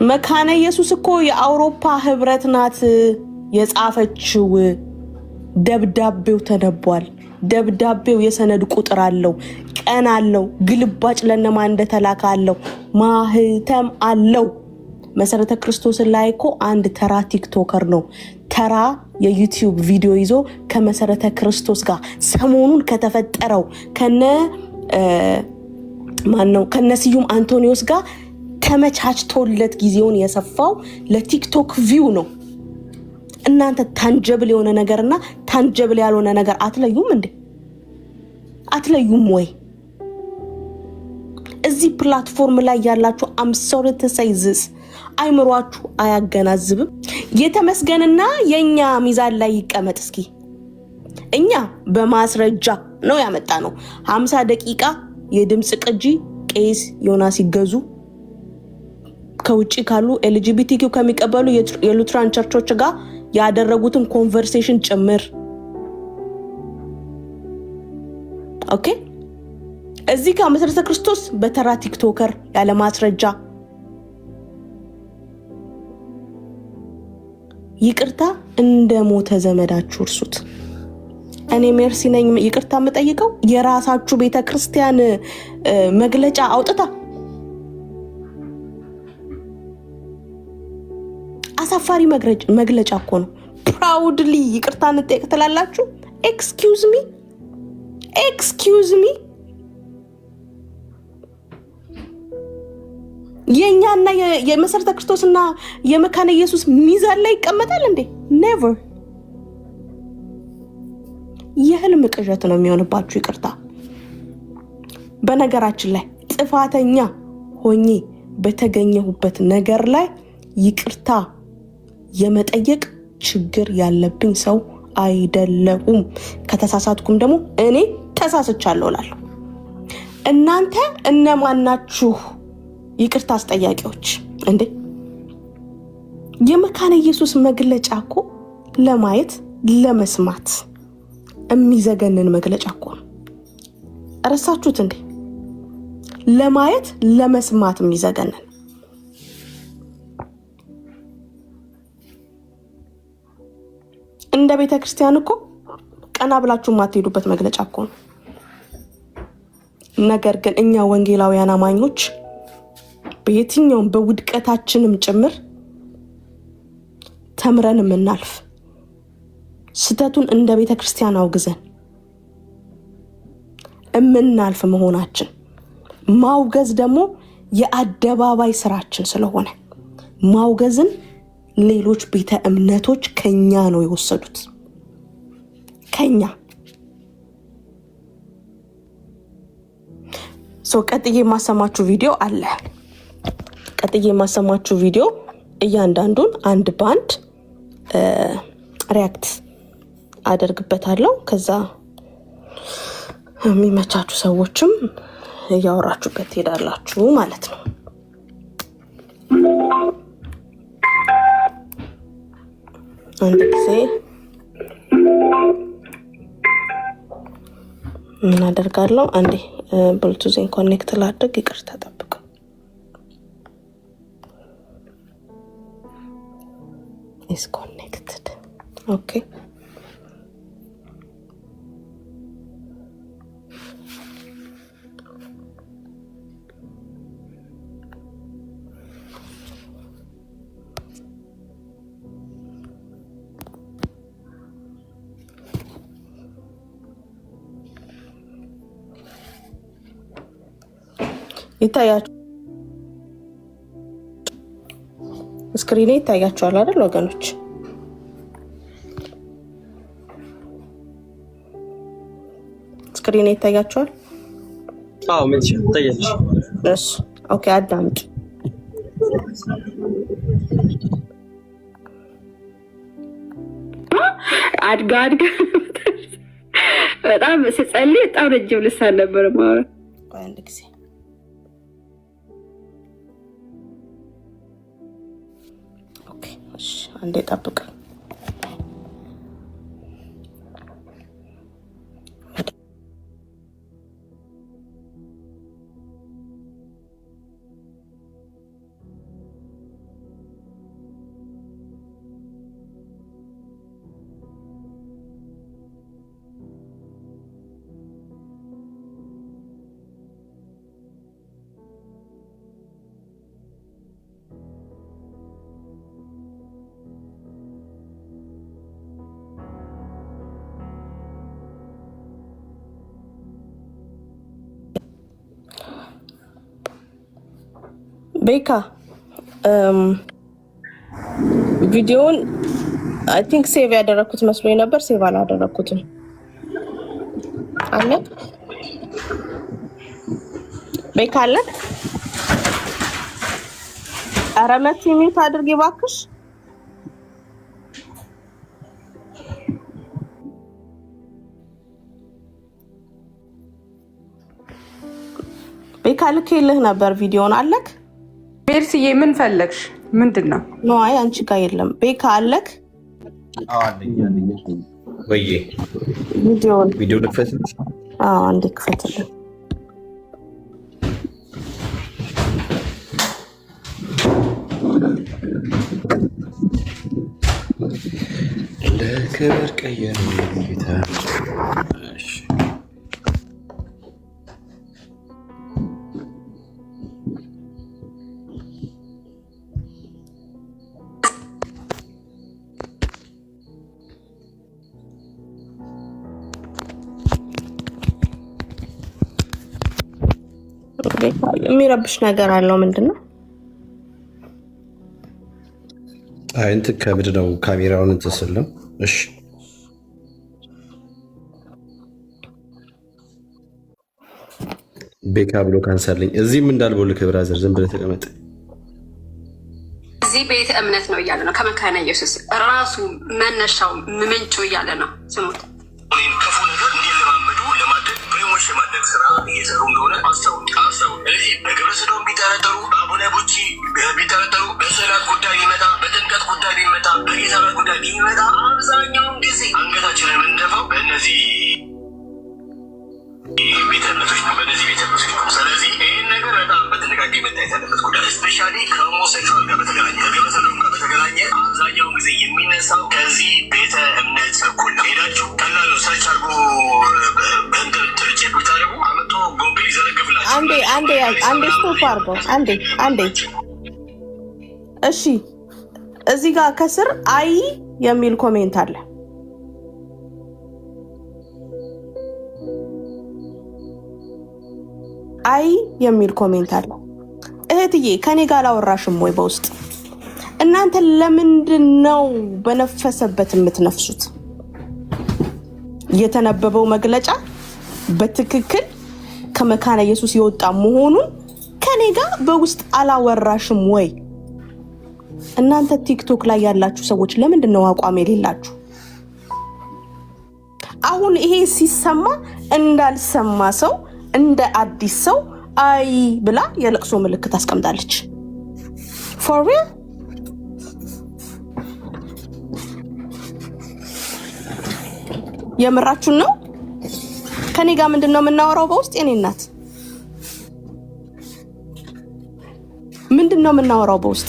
መካነ ኢየሱስ እኮ የአውሮፓ ህብረት ናት የጻፈችው። ደብዳቤው ተነቧል። ደብዳቤው የሰነድ ቁጥር አለው፣ ቀን አለው፣ ግልባጭ ለነማን እንደተላከ አለው፣ ማህተም አለው። መሰረተ ክርስቶስ ላይ እኮ አንድ ተራ ቲክቶከር ነው ተራ የዩቲዩብ ቪዲዮ ይዞ ከመሰረተ ክርስቶስ ጋር ሰሞኑን ከተፈጠረው ከነ ስዩም አንቶኒዮስ ጋር ተመቻችቶለት ጊዜውን የሰፋው ለቲክቶክ ቪው ነው። እናንተ ታንጀብል የሆነ ነገርና ታንጀብል ያልሆነ ነገር አትለዩም እንዴ? አትለዩም ወይ? እዚህ ፕላትፎርም ላይ ያላችሁ አምሶርት ሳይዝስ አይምሯችሁ አያገናዝብም? የተመስገንና የኛ ሚዛን ላይ ይቀመጥ እስኪ። እኛ በማስረጃ ነው ያመጣ ነው። 50 ደቂቃ የድምጽ ቅጂ ቄስ ዮናስ ይገዙ ከውጪ ካሉ ኤልጂቢቲኪው ከሚቀበሉ የሉትራን ቸርቾች ጋር ያደረጉትን ኮንቨርሴሽን ጭምር። ኦኬ እዚህ ጋር መሰረተ ክርስቶስ በተራ ቲክቶከር ያለ ማስረጃ ይቅርታ እንደ ሞተ ዘመዳችሁ እርሱት። እኔ ሜርሲ ነኝ ይቅርታ የምጠይቀው የራሳችሁ ቤተክርስቲያን መግለጫ አውጥታ አሳፋሪ መግለጫ እኮ ነው። ፕራውድሊ ይቅርታ እንጠይቅ ትላላችሁ። ኤክስኪውዝ ሚ የኛና የመሰረተ ክርስቶስና የመካነ ኢየሱስ ሚዛን ላይ ይቀመጣል እንዴ? ኔቨር። የህልም ቅዠት ነው የሚሆንባችሁ። ይቅርታ በነገራችን ላይ ጥፋተኛ ሆኜ በተገኘሁበት ነገር ላይ ይቅርታ የመጠየቅ ችግር ያለብኝ ሰው አይደለሁም። ከተሳሳትኩም ደግሞ እኔ ተሳስቻለሁ እላለሁ። እናንተ እነማናችሁ ይቅርታ አስጠያቂዎች እንዴ? የመካነ ኢየሱስ መግለጫ እኮ ለማየት ለመስማት የሚዘገንን መግለጫ እኮ ነው። ረሳችሁት እንዴ? ለማየት ለመስማት የሚዘገንን እንደ ቤተ ክርስቲያን እኮ ቀና ብላችሁ ማትሄዱበት መግለጫ እኮ ነው። ነገር ግን እኛ ወንጌላውያን አማኞች በየትኛውም በውድቀታችንም ጭምር ተምረን የምናልፍ ስተቱን እንደ ቤተ ክርስቲያን አውግዘን የምናልፍ መሆናችን ማውገዝ ደግሞ የአደባባይ ስራችን ስለሆነ ማውገዝን ሌሎች ቤተ እምነቶች ከኛ ነው የወሰዱት። ከኛ ቀጥዬ የማሰማችሁ ቪዲዮ አለ። ቀጥዬ የማሰማችሁ ቪዲዮ እያንዳንዱን አንድ ባንድ ሪያክት አደርግበታለሁ። ከዛ የሚመቻችሁ ሰዎችም እያወራችሁበት ትሄዳላችሁ ማለት ነው። አንድ ጊዜ ምን አደርጋለሁ? አንዴ ብሉቱዝን ኮኔክት ላድርግ። ይቅርታ ጠብቁ። is connected. Okay. ይታያችሁ ስክሪኔ ይታያችኋል አይደል ወገኖች? ስክሪኔ ይታያችኋል? አዎ ምን ይታያች? እሺ ኦኬ አዳምጥ። አድጋ በጣም ስጸልይ በጣም ረጅም ልሳን ነበር ማለት አንድ ጊዜ አንዴ ጠብቅ። ቤካ ቪዲዮውን አይ ቲንክ ሴቭ ያደረኩት መስሎኝ ነበር። ሴቭ አላደረኩትም። አለ ቤካ አለ። ኧረ መሲ ሚውት አድርጊ እባክሽ። ቤካ ልኬልህ ነበር ቪዲዮውን አለክ? ሜርሲዬ ምን ፈለግሽ? ምንድነው? ኖ አይ አንቺ ጋር የለም። ቤካ አለክ? አለኝ ወይ ቪዲዮ ልክፈትልሽ? አንዴ ክፈትልኝ። ለክብር ቀየር ጌታ። እሺ የሚረብሽ ነገር አለው ምንድነው? አይ እንትን ከምንድን ነው ካሜራውን እንትን ስልም። እሺ ቤካ ብሎ ካንሰርልኝ። እዚህም እንዳልቦ ልክ ብራዘር ዝም ብለህ ተቀመጥ። እዚህ ቤተ እምነት ነው እያለ ነው። ከመካነ ኢየሱስ ራሱ መነሻው ምንጩ እያለ ነው። ስሙት። ክፉ ነገር እንዲለማመዱ ለማድረግ ብሬሞሽ የማድረግ ስራ እየሰሩ እንደሆነ አስተውሉ። ስለዚህ በግብረ ሰዶም ቢጠረጠሩ፣ በአቡነ ቡቺ ቢጠረጠሩ፣ በስዕላት ጉዳይ ቢመጣ፣ በጥምቀት ጉዳይ ቢመጣ፣ በጌታ ጉዳይ ቢመጣ አብዛኛውን ጊዜ አንገታችንን የምንደፋው በእነዚህ ቤተ እምነቶች ነው። በእነዚህ ቤተ እምነቶች ነው። ስለዚህ ይህን ነገር በጣም በጥንቃቄ መታየት ያለበት ጉዳይ ስፔሻሊ ከሆሞሴክሹዋል ጋር በተገናኘ ከግብረ ሰዶም ጋር በተገናኘ አብዛኛውን ጊዜ የሚነሳው ከዚህ ቤተ እምነት እኩል ነው። ሄዳችሁ ቀላሉ ሰርች አድርጎ ቼክ ብታደርጉ አመቶ ጎግል ይዘረግፍላችሁ። አንዴ ስቶፕ አድርገው አንዴ። እሺ እዚህ ጋር ከስር አይ የሚል ኮሜንት አለ። አይ የሚል ኮሜንት አለ። እህትዬ ከኔ ጋር አላወራሽም ወይ በውስጥ? እናንተ ለምንድን ነው በነፈሰበት የምትነፍሱት? የተነበበው መግለጫ በትክክል ከመካነ ኢየሱስ የወጣ መሆኑን ከኔ ጋር በውስጥ አላወራሽም ወይ? እናንተ ቲክቶክ ላይ ያላችሁ ሰዎች ለምንድን ነው አቋም የሌላችሁ? አሁን ይሄ ሲሰማ እንዳልሰማ ሰው እንደ አዲስ ሰው አይ ብላ የለቅሶ ምልክት አስቀምጣለች። ፎር ሪል የምራችሁን ነው? ከኔ ጋር ምንድን ነው የምናወራው በውስጥ? የኔ እናት ምንድን ነው የምናወራው በውስጥ?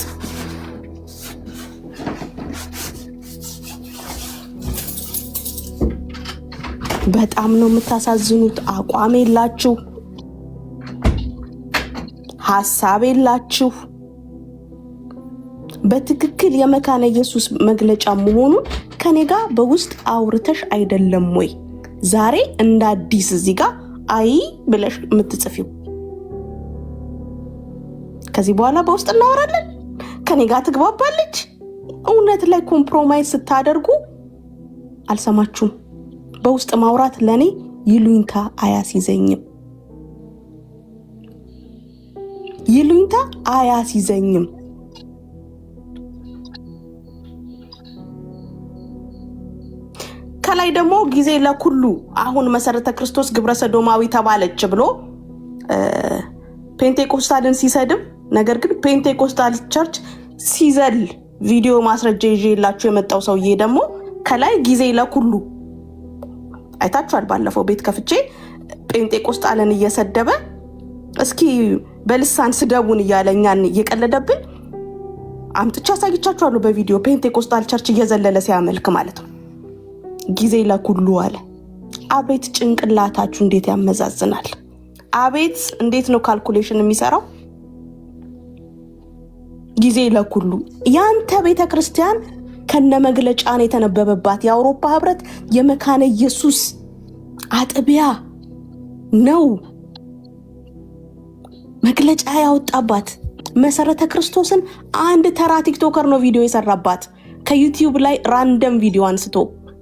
በጣም ነው የምታሳዝኑት። አቋም የላችሁ፣ ሀሳብ የላችሁ። በትክክል የመካነ ኢየሱስ መግለጫ መሆኑን ከኔ ጋር በውስጥ አውርተሽ አይደለም ወይ ዛሬ እንደ አዲስ እዚህ ጋር አይ ብለሽ የምትጽፊው? ከዚህ በኋላ በውስጥ እናወራለን። ከኔ ጋር ትግባባለች። እውነት ላይ ኮምፕሮማይዝ ስታደርጉ አልሰማችሁም። በውስጥ ማውራት ለኔ ይሉኝታ አያስይዘኝም። ይሉኝታ አያስይዘኝም። ከላይ ደግሞ ጊዜ ለኩሉ አሁን መሰረተ ክርስቶስ ግብረ ሰዶማዊ ተባለች ብሎ ፔንቴኮስታልን ሲሰድብ፣ ነገር ግን ፔንቴኮስታል ቸርች ሲዘል ቪዲዮ ማስረጃ ይዤላችሁ የመጣው ሰውዬ ደግሞ ከላይ ጊዜ ለኩሉ አይታችኋል። ባለፈው ቤት ከፍቼ ጴንጤቆስጣልን እየሰደበ እስኪ በልሳን ስደቡን እያለ እኛን እየቀለደብን አምጥቻ አሳይቻችኋለሁ በቪዲዮ። ጴንጤቆስጣል ቸርች እየዘለለ ሲያመልክ ማለት ነው። ጊዜ ለኩሉ አለ። አቤት ጭንቅላታችሁ እንዴት ያመዛዝናል! አቤት እንዴት ነው ካልኩሌሽን የሚሰራው! ጊዜ ለኩሉ ያንተ ቤተ ክርስቲያን ከነ መግለጫን የተነበበባት የአውሮፓ ህብረት የመካነ ኢየሱስ አጥቢያ ነው መግለጫ ያወጣባት። መሰረተ ክርስቶስን አንድ ተራ ቲክቶከር ነው ቪዲዮ የሰራባት ከዩቲዩብ ላይ ራንደም ቪዲዮ አንስቶ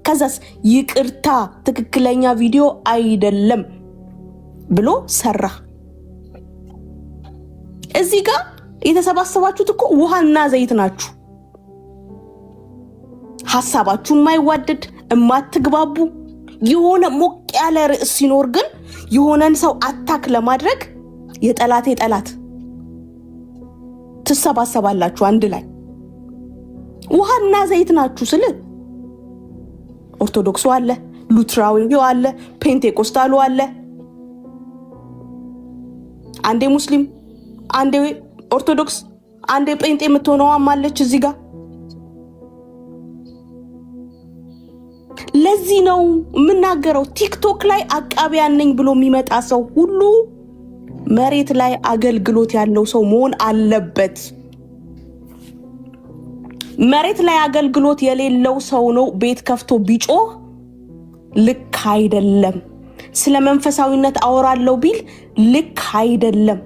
ከዛስ ይቅርታ ትክክለኛ ቪዲዮ አይደለም ብሎ ሰራ። እዚህ ጋር የተሰባሰባችሁት እኮ ውሃና ዘይት ናችሁ። ሐሳባችሁ የማይዋደድ የማትግባቡ የሆነ ሞቅ ያለ ርዕስ ሲኖር ግን የሆነን ሰው አታክ ለማድረግ የጠላቴ ጠላት ትሰባሰባላችሁ አንድ ላይ። ውሃና ዘይት ናችሁ ስል ኦርቶዶክሱ አለ፣ ሉትራዊው አለ፣ ፔንቴኮስታሉ አለ፣ አንዴ ሙስሊም አንዴ ኦርቶዶክስ አንዴ ጴንጤ የምትሆነው አማለች እዚህ ጋር። ለዚህ ነው የምናገረው ቲክቶክ ላይ አቃቢያን ነኝ ብሎ የሚመጣ ሰው ሁሉ መሬት ላይ አገልግሎት ያለው ሰው መሆን አለበት። መሬት ላይ አገልግሎት የሌለው ሰው ነው ቤት ከፍቶ ቢጮህ ልክ አይደለም። ስለ መንፈሳዊነት አወራለሁ ቢል ልክ አይደለም።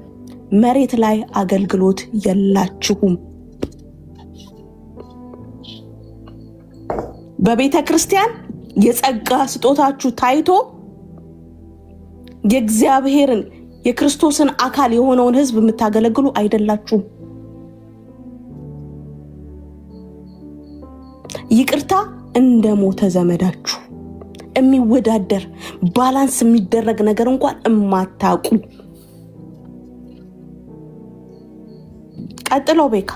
መሬት ላይ አገልግሎት የላችሁም። በቤተ ክርስቲያን የጸጋ ስጦታችሁ ታይቶ የእግዚአብሔርን የክርስቶስን አካል የሆነውን ሕዝብ የምታገለግሉ አይደላችሁም። ይቅርታ እንደ ሞተ ዘመዳችሁ የሚወዳደር ባላንስ የሚደረግ ነገር እንኳን እማታውቁ። ቀጥለው ቤካ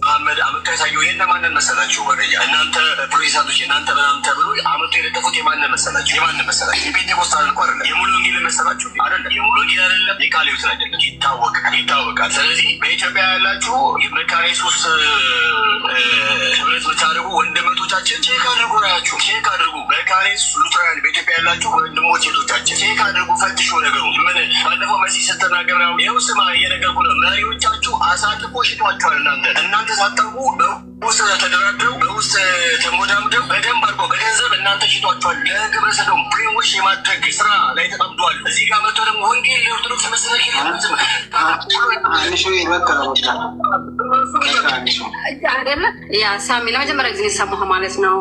መሐመድ አመቶ ያሳየው የማንን መሰላችሁ? ወረጃ እናንተ ፕሮቴስታንቶች እናንተ ምናምን ተብሎ አመቶ የለጠፉት የማንን መሰላችሁ? የፔንቴኮስታል እኮ አይደለም። የሙሉ ወንጌል መሰላችሁ? አይደለም። የሙሉ ወንጌል አይደለም። የቃለ ሕይወት አይደለም። ይታወቃል። ስለዚህ በኢትዮጵያ ያላችሁ የመካነ ኢየሱስ ህብረት ብታደርጉ ወንድሞቻችን ቼክ አድርጉ፣ ናያችሁ ቼክ አድርጉ። መካነ ኢየሱስ ሉትራውያን በኢትዮጵያ ያላችሁ ወንድሞች እህቶቻችን ቼክ አድርጉ፣ ፈትሹ ነገሩ። ምን ባለፈው መሲህ ስትናገር ነው ይኸው ስማ እየነገርኩ ነው። መሪዎቻችሁ አሳልፎ ሽጧችኋል። እናንተ ሳታውቁ በውስጥ ተደራድረው በውስጥ ተሞዳምደው በደንብ አድርገው በገንዘብ እናንተ ሽጧችኋል። ለግብረ ሰዶም ብሬንዎሽ የማድረግ ስራ ላይ ተጠምደዋል። እዚህ ጋር መጥቶ ደግሞ ወንጌል የኦርቶዶክስ መሰለክ ያ ሳሚ ለመጀመሪያ ጊዜ ሰማሁ ማለት ነው።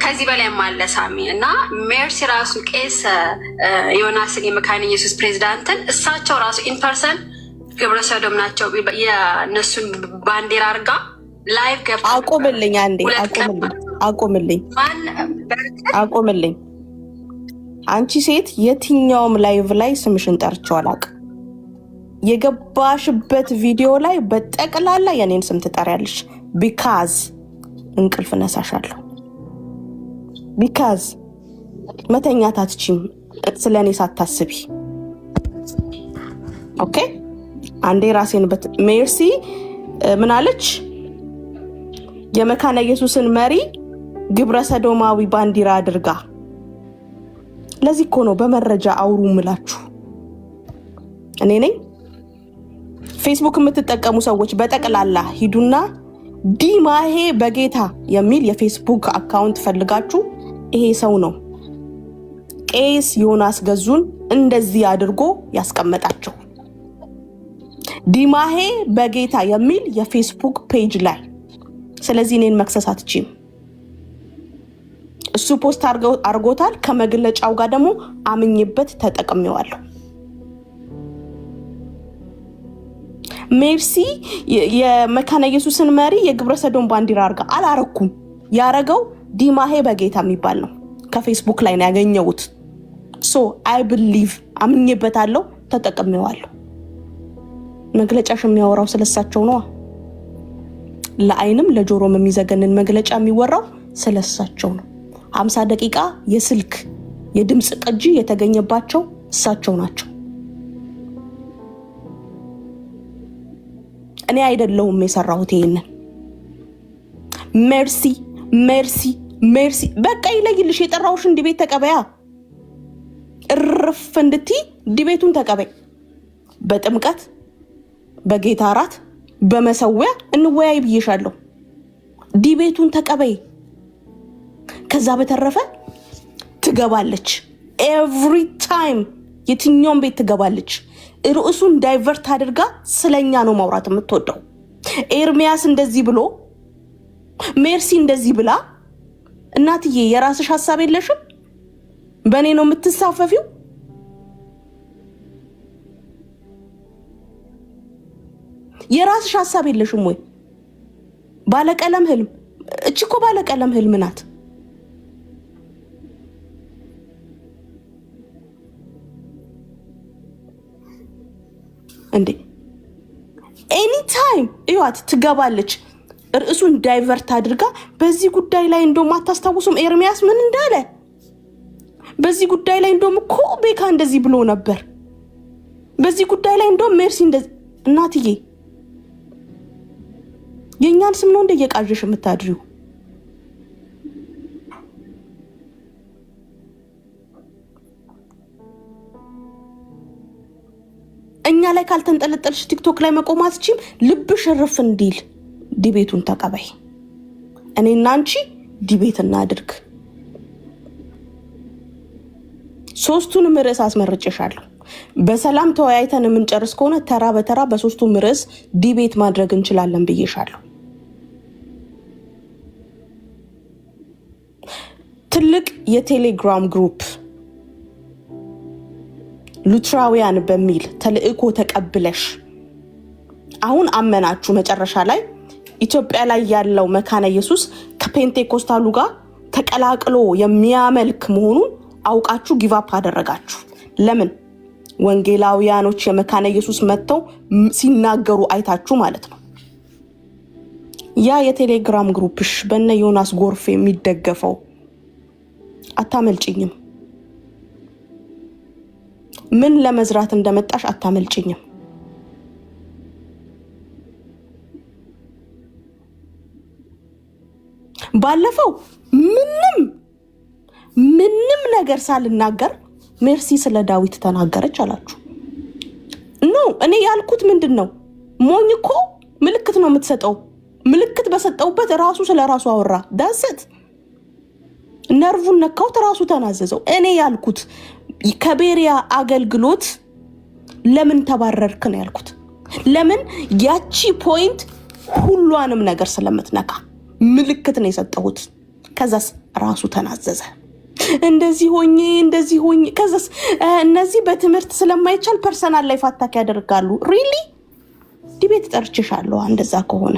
ከዚህ በላይ ማለ ሳሚ እና ሜርሲ ራሱ ቄስ ዮናስን የመካነ ኢየሱስ ፕሬዚዳንትን እሳቸው ራሱ ኢንፐርሰን ግብረ ሰዶም ናቸው የእነሱን ባንዲራ አርጋ ላይቭ ገብታ አቆምልኝ፣ አንዴ አቆምልኝ። አንቺ ሴት የትኛውም ላይቭ ላይ ስምሽን ጠርቼው አላውቅም። የገባሽበት ቪዲዮ ላይ በጠቅላላ የኔን ስም ትጠሪያለሽ። ቢካዝ እንቅልፍ ነሳሻለሁ። ቢካዝ መተኛት አትችይም ስለኔ ሳታስቢ። ኦኬ አንዴ ራሴን ሜርሲ ምን አለች? የመካነ ኢየሱስን መሪ ግብረ ሰዶማዊ ባንዲራ አድርጋ። ለዚህ እኮ ነው በመረጃ አውሩ ምላችሁ። እኔ ነኝ። ፌስቡክ የምትጠቀሙ ሰዎች በጠቅላላ ሂዱና ዲማሄ በጌታ የሚል የፌስቡክ አካውንት ፈልጋችሁ ይሄ ሰው ነው ቄስ ዮናስ ገዙን እንደዚህ አድርጎ ያስቀመጣቸው። ዲማሄ በጌታ የሚል የፌስቡክ ፔጅ ላይ። ስለዚህ እኔን መክሰስ አትችይም። እሱ ፖስት አርጎታል። ከመግለጫው ጋር ደግሞ አምኝበት ተጠቅሜዋለሁ። ሜርሲ የመካነ ኢየሱስን መሪ የግብረ ሰዶም ባንዲራ አርጋ አላረኩም። ያረገው ዲማሄ በጌታ የሚባል ነው። ከፌስቡክ ላይ ነው ያገኘሁት። ሶ አይ ቢሊቭ አምኝበታለሁ፣ ተጠቅሜዋለሁ። መግለጫሽ የሚያወራው ስለሳቸው ነው። ለአይንም ለጆሮም የሚዘገንን መግለጫ የሚወራው ስለሳቸው ነው። 50 ደቂቃ የስልክ የድምጽ ቅጂ የተገኘባቸው እሳቸው ናቸው። እኔ አይደለሁም የሰራሁት ይሄንን። ሜርሲ በቃ ይለይልሽ። የጠራውሽን ዲቤት ተቀበያ። እርፍ እንድትይ ዲቤቱን ተቀበይ። በጥምቀት በጌታ እራት በመሰዊያ እንወያይ ብዬሻለሁ። ዲቤቱን ተቀበይ። ከዛ በተረፈ ትገባለች ኤቭሪ ታይም የትኛውም ቤት ትገባለች። ርዕሱን ዳይቨርት አድርጋ ስለኛ ነው ማውራት የምትወደው። ኤርሚያስ እንደዚህ ብሎ ሜርሲ እንደዚህ ብላ። እናትዬ የራስሽ ሐሳብ የለሽም? በእኔ ነው የምትሳፈፊው? የራስሽ ሐሳብ የለሽም ወይ? ባለቀለም ህልም እቺ እኮ ባለቀለም ህልም ናት እንዴ! ኤኒ ታይም እዩት ትገባለች። ርዕሱን ዳይቨርት አድርጋ በዚህ ጉዳይ ላይ እንደውም አታስታውሱም ኤርሚያስ ምን እንዳለ? በዚህ ጉዳይ ላይ እንደውም እኮ ቤካ እንደዚህ ብሎ ነበር። በዚህ ጉዳይ ላይ እንደውም ሜርሲ እንደዚህ። እናትዬ የኛን ስም ነው እንደየቃዥሽ የምታድሪው? እኛ ላይ ካልተንጠለጠልሽ ቲክቶክ ላይ መቆም አትችይም። ልብሽ እርፍ እንዲል ዲቤቱን ተቀበይ። እኔና አንቺ ዲቤት እናድርግ። ሶስቱንም ርዕስ አስመርጬሻለሁ። በሰላም ተወያይተን የምንጨርስ ከሆነ ተራ በተራ በሶስቱም ርዕስ ዲቤት ማድረግ እንችላለን ብዬሻለሁ። ትልቅ የቴሌግራም ግሩፕ ሉትራውያን በሚል ተልእኮ ተቀብለሽ አሁን አመናችሁ መጨረሻ ላይ ኢትዮጵያ ላይ ያለው መካነ ኢየሱስ ከፔንቴኮስታሉ ጋር ተቀላቅሎ የሚያመልክ መሆኑን አውቃችሁ ጊቫፕ አደረጋችሁ። ለምን? ወንጌላውያኖች የመካነ ኢየሱስ መጥተው ሲናገሩ አይታችሁ ማለት ነው። ያ የቴሌግራም ግሩፕሽ በእነ ዮናስ ጎርፌ የሚደገፈው አታመልጭኝም። ምን ለመዝራት እንደመጣሽ አታመልጭኝም። ባለፈው ምንም ነገር ሳልናገር ሜርሲ ስለ ዳዊት ተናገረች አላችሁ። ኖ እኔ ያልኩት ምንድነው? ሞኝ እኮ ምልክት ነው የምትሰጠው። ምልክት በሰጠውበት ራሱ ስለ ራሱ አወራ። ዳሰት ነርቡን ነካውት፣ ራሱ ተናዘዘው። እኔ ያልኩት ከቤሪያ አገልግሎት ለምን ተባረርክ ነው ያልኩት። ለምን? ያቺ ፖይንት ሁሉንም ነገር ስለምትነካ ምልክት ነው የሰጠሁት። ከዛስ ራሱ ተናዘዘ። እንደዚህ ሆኜ ከዛስ እነዚህ በትምህርት ስለማይቻል ፐርሰናል ላይፍ አታክ ያደርጋሉ። ሪሊ ዲቤት ጠርችሻለሁ። እንደዛ ከሆነ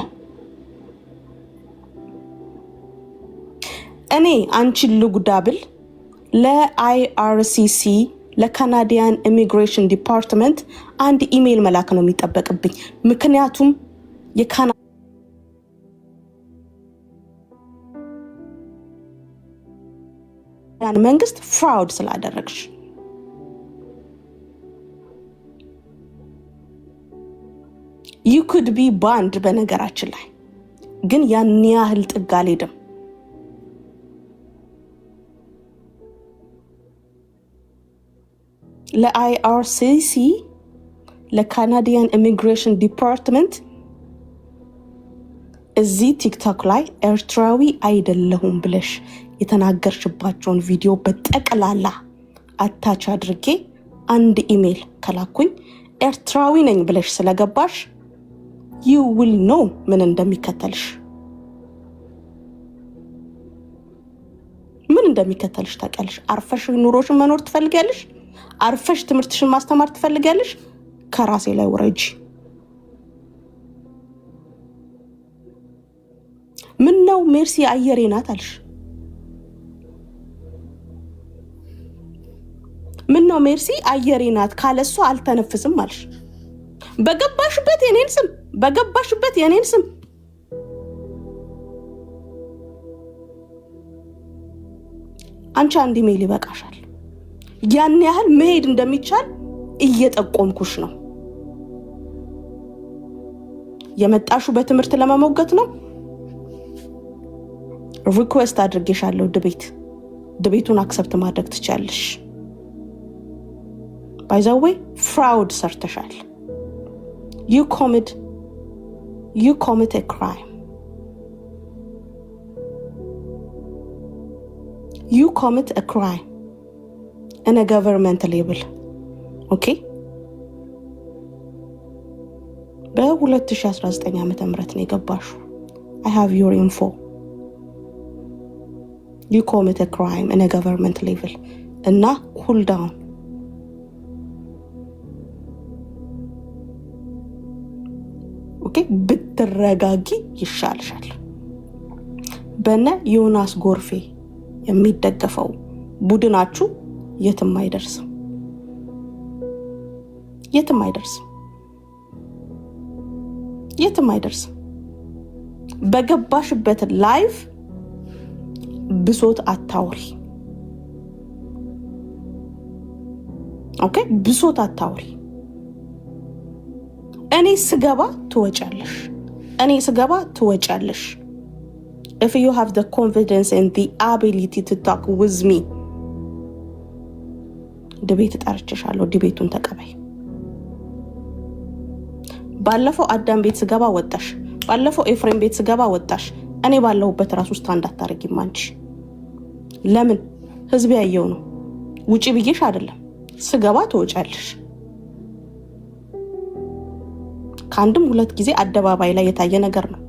እኔ አንቺን ልጉዳብል ለአይአርሲሲ ለካናዲያን ኢሚግሬሽን ዲፓርትመንት አንድ ኢሜይል መላክ ነው የሚጠበቅብኝ። ምክንያቱም የካናዲያን መንግስት ፍራውድ ስላደረግሽ you could be banned። በነገራችን ላይ ግን ያን ያህል ጥግ አልሄድም። ለአይአርሲሲ ለካናዲያን ኢሚግሬሽን ዲፓርትመንት እዚህ ቲክቶክ ላይ ኤርትራዊ አይደለሁም ብለሽ የተናገርሽባቸውን ቪዲዮ በጠቅላላ አታች አድርጌ አንድ ኢሜል ከላኩኝ ኤርትራዊ ነኝ ብለሽ ስለገባሽ you will know ምን እንደሚከተልሽ ታውቂያለሽ። አርፈሽ ኑሮሽን መኖር ትፈልጊያለሽ? አርፈሽ ትምህርትሽን ማስተማር ትፈልጊያለሽ? ከራሴ ላይ ወረጂ። ምን ነው ሜርሲ አየሬ ናት አልሽ? ምን ነው ሜርሲ አየሬ ናት ካለሷ አልተነፍስም አልሽ? በገባሽበት የኔን ስም አንቺ አንድ ኢሜል ይበቃሻል። ያን ያህል መሄድ እንደሚቻል እየጠቆምኩሽ ነው። የመጣሹ በትምህርት ለመሞገት ነው። ሪኩዌስት አድርጌሻለሁ። ድቤቱን አክሰፕት ማድረግ ትችያለሽ። ባይ ዘ ዌይ ፍራውድ ሰርተሻል። you commit a crime. You commit a crime in a government label. ኦኬ በ2019 ዓመተ ምህረት ነው የገባሽው። I have your info. You commit a crime in a government level. እና cool down. ኦኬ ብትረጋጊ ይሻልሻል። በነ ዮናስ ጎርፌ የሚደገፈው ቡድናችሁ የትም አይደርስም። የትም አይደርስም። የትም አይደርስም። በገባሽበት ላይፍ ብሶት አታውሪ። ኦኬ ብሶት አታውሪ። እኔ ስገባ ትወጫለሽ። እኔ ስገባ ትወጫለሽ። If you have the confidence and the ability to talk with me, ድቤት ጠርቼሻለሁ። ድቤቱን ተቀበይ። ባለፈው አዳም ቤት ስገባ ወጣሽ። ባለፈው ኤፍሬም ቤት ስገባ ወጣሽ። እኔ ባለሁበት ራስ ውስጥ እንዳታረጊም አንቺ። ለምን ህዝብ ያየው ነው። ውጪ ብዬሽ አይደለም። ስገባ ትወጫለሽ። ከአንድም ሁለት ጊዜ አደባባይ ላይ የታየ ነገር ነው።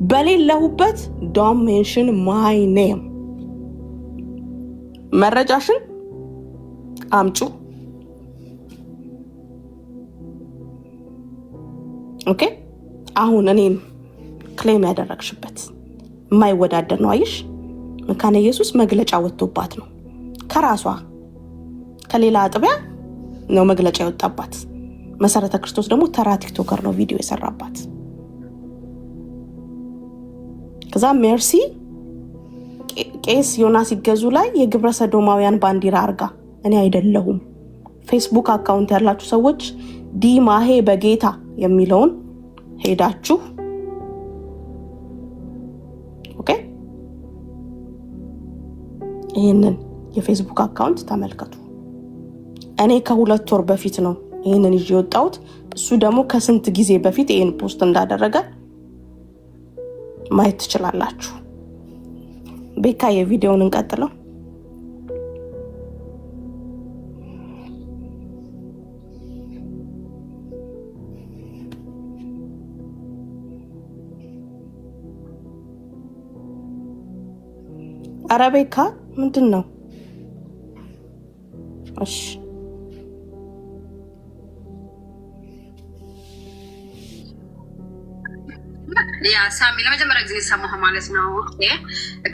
በሌለሁበት don't mention my name። መረጃሽን አምጩ። ኦኬ አሁን እኔን ክሌም ያደረግሽበት የማይወዳደር ነው። አይሽ መካነ ኢየሱስ መግለጫ ወጥቶባት ነው። ከራሷ ከሌላ አጥቢያ ነው መግለጫ የወጣባት። መሰረተ ክርስቶስ ደግሞ ተራ ቲክቶከር ነው ቪዲዮ የሰራባት። ከዛ ሜርሲ ቄስ ዮናስ ይገዙ ላይ የግብረ ሰዶማውያን ባንዲራ አርጋ እኔ አይደለሁም። ፌስቡክ አካውንት ያላችሁ ሰዎች ዲማሄ በጌታ የሚለውን ሄዳችሁ ኦኬ ይሄንን የፌስቡክ አካውንት ተመልከቱ። እኔ ከ2 ወር በፊት ነው ይሄንን ይዤ ወጣሁት። እሱ ደግሞ ከስንት ጊዜ በፊት ይሄን ፖስት እንዳደረገ ማየት ትችላላችሁ። ቤካ የቪዲዮውን እንቀጥለው። አረቤካ ምንድነው? እሺ ያ ሳሚ ለመጀመሪያ ጊዜ ሰማሁ ማለት ነው።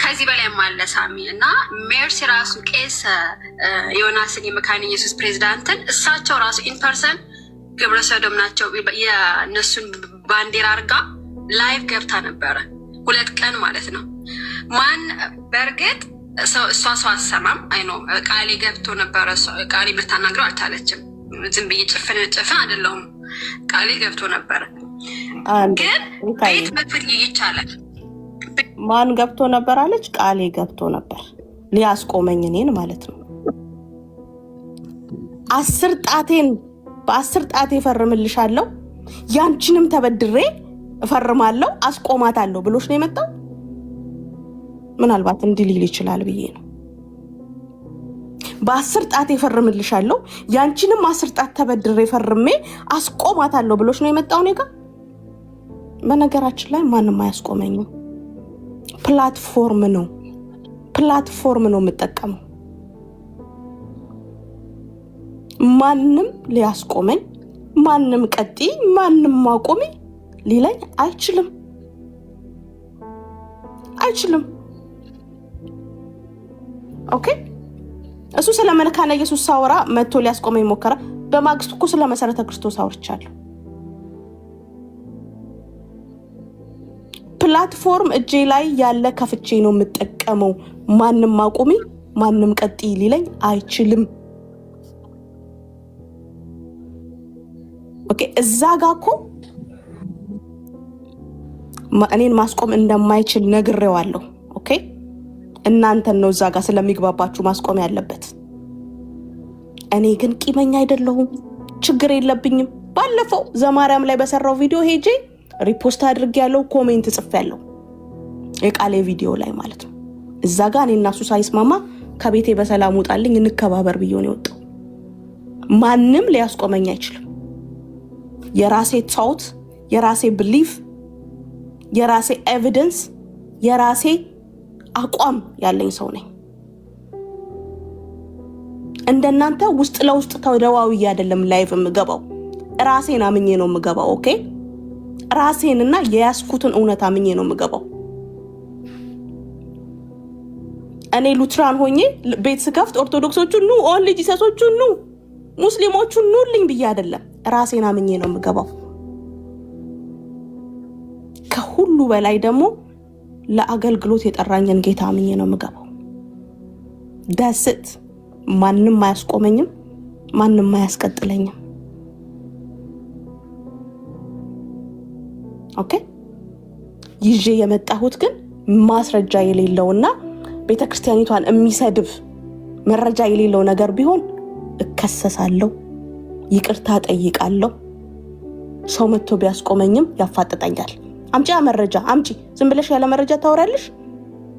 ከዚህ በላይ ማለ ሳሚ እና ሜርሲ ራሱ ቄስ ዮናስን የመካነ ኢየሱስ ፕሬዝዳንትን እሳቸው ራሱ ኢንፐርሰን ግብረ ሰዶም ናቸው የእነሱን ባንዲራ አርጋ ላይቭ ገብታ ነበረ 2 ቀን ማለት ነው። ማን በእርግጥ እሷ ሰው አሰማም አይኖ ቃሌ ገብቶ ነበረ። ቃሌ ብታናግረው አልቻለችም። ዝም ብዬ ጭፍን አይደለሁም። ቃሌ ገብቶ ነበረ። ግን ቤት መክፈት ይቻላል። ማን ገብቶ ነበር አለች? ቃሌ ገብቶ ነበር ሊያስቆመኝ እኔን ማለት ነው። 10 ጣቴን በ10 ጣቴ ፈርምልሻለሁ፣ ያንቺንም ተበድሬ እፈርማለሁ፣ አስቆማታለሁ ብሎሽ ነው የመጣው። ምናልባት እንዲህ ሊል ይችላል ብዬ ነው። በ10 ጣቴ ፈርምልሻለሁ፣ ያንቺንም 10 ጣት ተበድሬ ፈርሜ አስቆማታለሁ ብሎሽ ነው የመጣው እኔ ጋር። በነገራችን ላይ ማንም አያስቆመኝም። ፕላትፎርም ነው የምጠቀመው። ማንም ሊያስቆመኝ፣ ማንም ቀጢ፣ ማንም ማቆሚ ሊለኝ አይችልም። ኦኬ እሱ ስለ መካነ ኢየሱስ ሳወራ መጥቶ ሊያስቆመኝ ሞከረ። በማግስቱ እኮ ስለ መሰረተ ክርስቶስ አውርቻለሁ። ፕላትፎርም እጄ ላይ ያለ ከፍቼ ነው የምጠቀመው። ማንም ማቆሚ፣ ማንም ቀጢ ሊለኝ አይችልም። ኦኬ እዛ ጋር እኮ እኔን ማስቆም እንደማይችል ነግሬዋለሁ። ኦኬ እናንተን ነው እዛ ጋር ስለሚግባባችሁ ማስቆም ያለበት። እኔ ግን ቂመኛ አይደለሁም፣ ችግር የለብኝም። ባለፈው ዘማርያም ላይ በሰራው ቪዲዮ ሄጄ ሪፖስት አድርጌያለሁ፣ ኮሜንት ጽፌያለሁ፣ የቃሌ ቪዲዮ ላይ ማለት ነው። እዛ ጋር እኔና እሱ ሳይስማማ ከቤቴ በሰላም ውጣልኝ እንከባበር ብዬ ነው የወጣው። ማንም ሊያስቆመኝ አይችልም። የራሴ ቶት፣ የራሴ ብሊፍ፣ የራሴ ኤቪደንስ፣ የራሴ አቋም ያለኝ ሰው ነኝ። እንደናንተ ውስጥ ለውስጥ ተደዋውዬ አይደለም ላይቭ የምገባው። ራሴን አምኜ ነው የምገባው። ኦኬ ራሴንና የያዝኩትን እውነት አምኜ ነው የምገባው። እኔ ሉትራን ሆኜ ቤት ስከፍት ኦርቶዶክሶቹ ኑ፣ ኦንሊ ጂሰሶቹ ኑ፣ ሙስሊሞቹ ኑልኝ ብዬ አይደለም። ራሴን አምኜ ነው የምገባው። ከሁሉ በላይ ደግሞ ለአገልግሎት የጠራኝን ጌታ አምኜ ነው የምገባው። ዳስት ማንም አያስቆመኝም፣ ማንም አያስቀጥለኝም። ኦኬ ይዤ የመጣሁት ግን ማስረጃ የሌለውና ቤተክርስቲያኒቷን የሚሰድብ መረጃ የሌለው ነገር ቢሆን እከሰሳለሁ፣ ይቅርታ ጠይቃለሁ። ሰው መጥቶ ቢያስቆመኝም ያፋጥጠኛል። አምጪ መረጃ አምጪ፣ ዝም ብለሽ ያለ መረጃ ታወራለሽ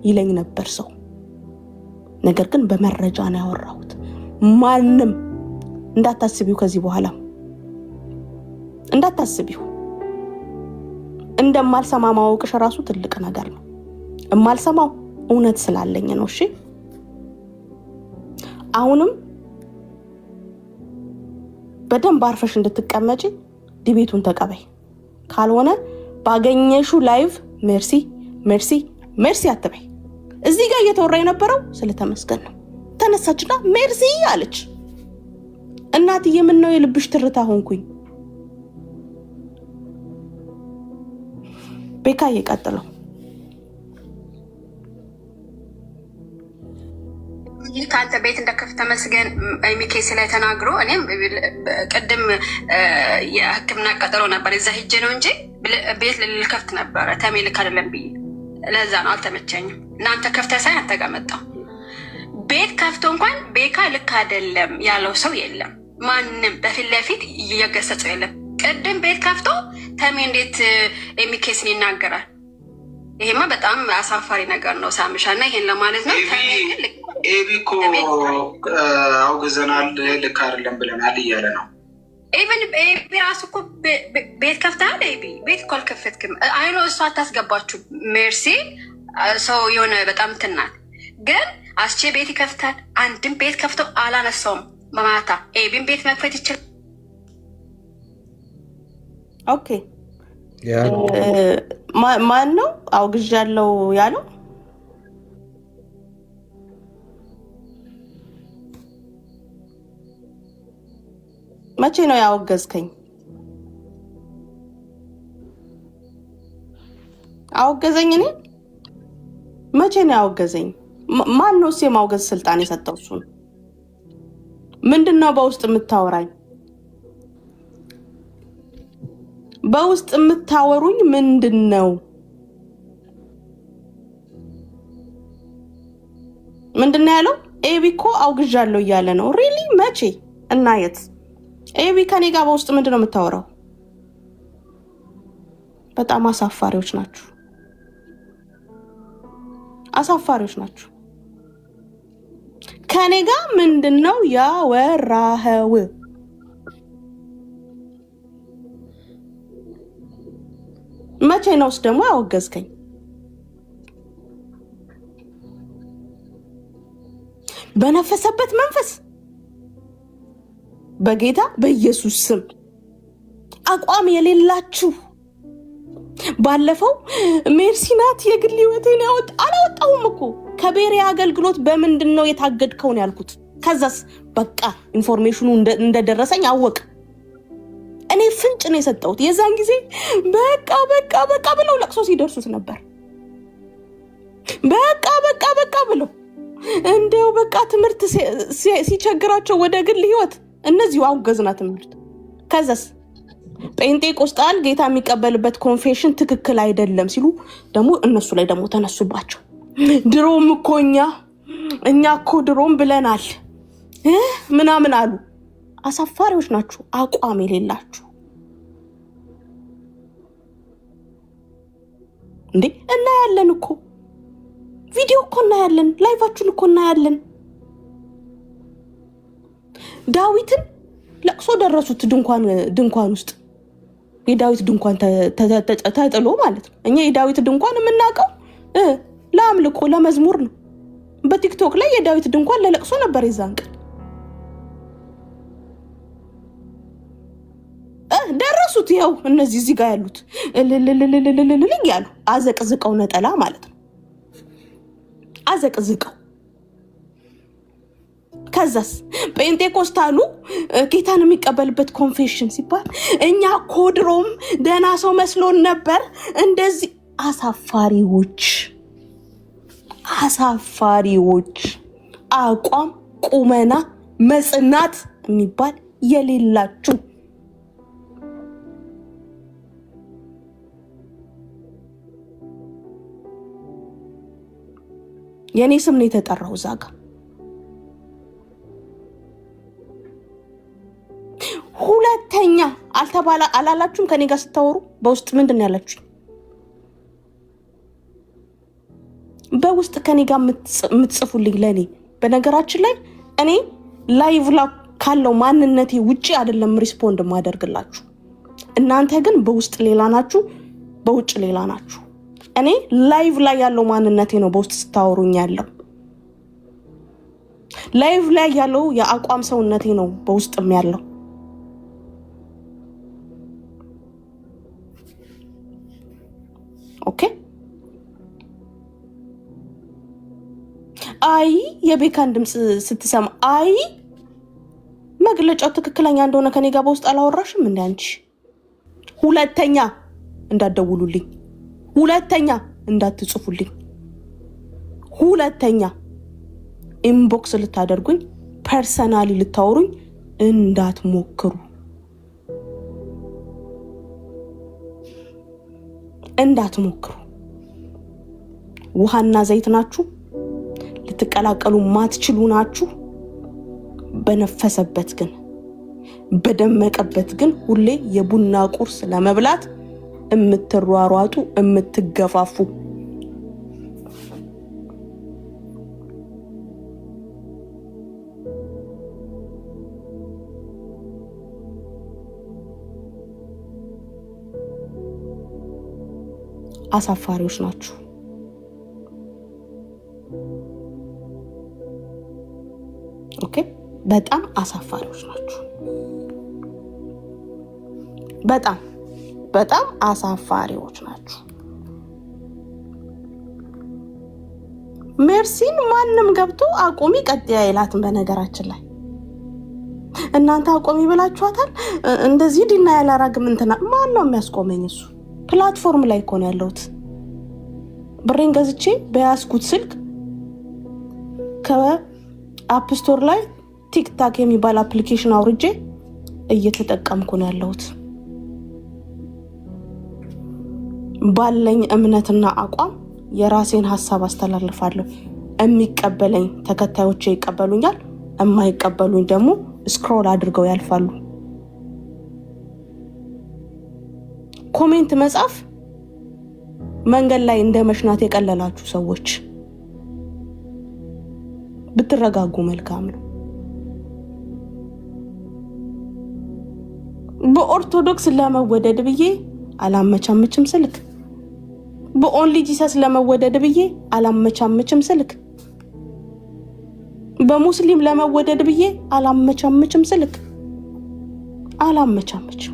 ይለኝ ነበር ሰው። ነገር ግን በመረጃ ነው ያወራሁት። ማንም እንዳታስቢው፣ ከዚህ በኋላ እንዳታስቢው። እንደማልሰማ ማወቅሽ ራሱ ትልቅ ነገር ነው። እማልሰማው እውነት ስላለኝ ነው። እሺ አሁንም በደንብ አርፈሽ እንድትቀመጪ ዲቤቱን ተቀበይ። ካልሆነ ባገኘሹ ላይቭ ሜርሲ ሜርሲ ሜርሲ አትበይ። እዚህ ጋር እየተወራ የነበረው ስለተመስገን ነው። ተነሳችና ሜርሲ አለች። እናትዬ ምን ነው የልብሽ ትርታ ሆንኩኝ። ቤካ እየቀጥለው ከአንተ ቤት እንደከፍተ መስገን ሚኬስ ላይ ተናግሮ እኔም ቅድም የሕክምና ቀጠሮ ነበር እዛ ሄጄ ነው እንጂ ቤት ልከፍት ነበረ። ተሜ ልክ አይደለም ብዬ ለዛ ነው አልተመቸኝም። እናንተ ከፍተ ሳይ አንተ ጋር መጣሁ። ቤት ከፍቶ እንኳን ቤካ ልክ አይደለም ያለው ሰው የለም። ማንም በፊት ለፊት እየገሰጸው የለም። ቅድም ቤት ከፍቶ ተሜ እንዴት ሚኬስን ይናገራል? ይሄማ በጣም አሳፋሪ ነገር ነው ሳምሻ። እና ይሄን ለማለት ነው ኤቢ እኮ አውግዘናል፣ ልክ አይደለም ብለናል እያለ ነው። ኢቨን ኤቢ ራሱ እኮ ቤት ከፍተሃል። ኤቢ ቤት እኮ አልከፈትክም። አይኖ እሷ አታስገባችሁ ሜርሲ ሰው የሆነ በጣም ትናል። ግን አስቼ ቤት ይከፍታል። አንድም ቤት ከፍቶ አላነሳውም። ማታ ኤቢን ቤት መክፈት ይችላል። ኦኬ ማን ነው አውግዣለሁ ያለው? መቼ ነው ያወገዝከኝ? አወገዘኝ? እኔ መቼ ነው ያወገዘኝ? ማን ነው የማውገዝ ስልጣን የሰጠው? እሱን ምንድነው በውስጥ የምታወራኝ? በውስጥ የምታወሩኝ ምንድነው? ምንድነው ያለው? ኤቢ እኮ አውግዣለሁ እያለ ነው። ሪሊ መቼ እና የት? ኤቢ ከኔ ጋር በውስጥ ምንድነው የምታወራው? በጣም አሳፋሪዎች ናችሁ፣ አሳፋሪዎች ናችሁ። ከኔ ጋር ምንድነው ያወራኸው? መቼ ነውስ ደግሞ ያወገዝከኝ? በነፈሰበት መንፈስ በጌታ በኢየሱስ ስም አቋም የሌላችሁ ባለፈው ሜርሲ ናት የግል ህይወቴን አላወጣሁም እኮ ከቤሬ አገልግሎት በምንድነው የታገድከው ነው ያልኩት። ከዛስ በቃ ኢንፎርሜሽኑ እንደደረሰኝ አወቅ። እኔ ፍንጭ ነው የሰጠሁት። የዛን ጊዜ በቃ በቃ በቃ ብለው ለቅሶ ሲደርሱት ነበር። በቃ በቃ በቃ ብለው እንደው በቃ ትምህርት ሲቸግራቸው ወደ ግል ህይወት እነዚሁ አውገዝና ትምህርት። ከዛስ ጴንጤቆስጣል ጌታ የሚቀበልበት ኮንፌሽን ትክክል አይደለም ሲሉ ደግሞ እነሱ ላይ ደግሞ ተነሱባቸው። ድሮም እኮ እኛ እኮ ድሮም ብለናል ምናምን አሉ። አሳፋሪዎች ናችሁ፣ አቋም የሌላችሁ እንዴ። እናያለን እኮ ቪዲዮ እኮ እናያለን፣ ላይቫችሁን እኮ እናያለን። ዳዊትን ለለቅሶ ደረሱት ድንኳን ውስጥ የዳዊት ድንኳን ተጥሎ ማለት ነው። እኛ የዳዊት ድንኳን የምናውቀው ለአምልኮ ለመዝሙር ነው። በቲክቶክ ላይ የዳዊት ድንኳን ለለቅሶ ነበር የዛን ቀን ደረሱት። ይኸው እነዚህ እዚህ ጋር ያሉት እልልልልልልልል ያሉ አዘቅዝቀው ነጠላ ማለት ነው አዘቅዝቀው። ከዛስ ጴንጤኮስታሉ ጌታን የሚቀበልበት ኮንፌሽን ሲባል እኛ ኮድሮም ደህና ሰው መስሎን ነበር። እንደዚህ አሳፋሪዎች አቋም ቁመና መጽናት የሚባል የሌላችሁ የኔ ስም ነው የተጠራው እዛ ጋር። ሁለተኛ አላላችሁም? ከኔ ጋር ስታወሩ በውስጥ ምንድን ነው ያላችሁ? በውስጥ ከኔ ጋር የምትጽፉልኝ ለኔ። በነገራችን ላይ እኔ ላይቭ ላይ ካለው ማንነቴ ውጪ አይደለም ሪስፖንድ ማደርግላችሁ። እናንተ ግን በውስጥ ሌላ ናችሁ፣ በውጭ ሌላ ናችሁ። እኔ ላይቭ ላይ ያለው ማንነቴ ነው በውስጥ ስታወሩኝ ያለው። ላይቭ ላይ ያለው የአቋም ሰውነቴ ነው በውስጥም ያለው። ኦኬ አይ የቤካን ድምጽ ስትሰማ አይ መግለጫው ትክክለኛ እንደሆነ ከኔ ጋር በውስጥ አላወራሽም እንዴ አንቺ? ሁለተኛ እንዳትደውሉልኝ፣ ሁለተኛ እንዳትጽፉልኝ፣ ሁለተኛ ኢንቦክስ ልታደርጉኝ፣ ፐርሰናሊ ልታወሩኝ እንዳትሞክሩ እንዳትሞክሩ። ውሃና ዘይት ናችሁ፣ ልትቀላቀሉ ማትችሉ ናችሁ። በነፈሰበት ግን በደመቀበት ግን ሁሌ የቡና ቁርስ ለመብላት እምትሯሯጡ እምትገፋፉ አሳፋሪዎች ናችሁ። ኦኬ በጣም አሳፋሪዎች ናችሁ። በጣም አሳፋሪዎች ናችሁ። ሜርሲን ማንም ገብቶ አቆሚ ቀጥያ ይላትን። በነገራችን ላይ እናንተ አቆሚ ብላችኋታል። እንደዚህ ዲና ያላራግም እንትና ማን ነው የሚያስቆመኝ? እሱ ፕላትፎርም ላይ እኮ ነው ያለሁት። ብሬን ገዝቼ በያዝኩት ስልክ ከአፕ ስቶር ላይ ቲክታክ የሚባል አፕሊኬሽን አውርጄ እየተጠቀምኩ ነው ያለሁት። ባለኝ እምነትና አቋም የራሴን ሐሳብ አስተላልፋለሁ። የሚቀበለኝ ተከታዮቼ ይቀበሉኛል፣ የማይቀበሉኝ ደግሞ ስክሮል አድርገው ያልፋሉ። ኮሜንት መጻፍ መንገድ ላይ እንደ መሽናት የቀለላችሁ ሰዎች ብትረጋጉ መልካም ነው። በኦርቶዶክስ ለመወደድ ብዬ አላመቻመችም ስልክ፣ በኦንሊ ጂሰስ ለመወደድ ብዬ አላመቻመችም ስልክ፣ በሙስሊም ለመወደድ ብዬ አላመቻመችም ስልክ፣ አላመቻመችም።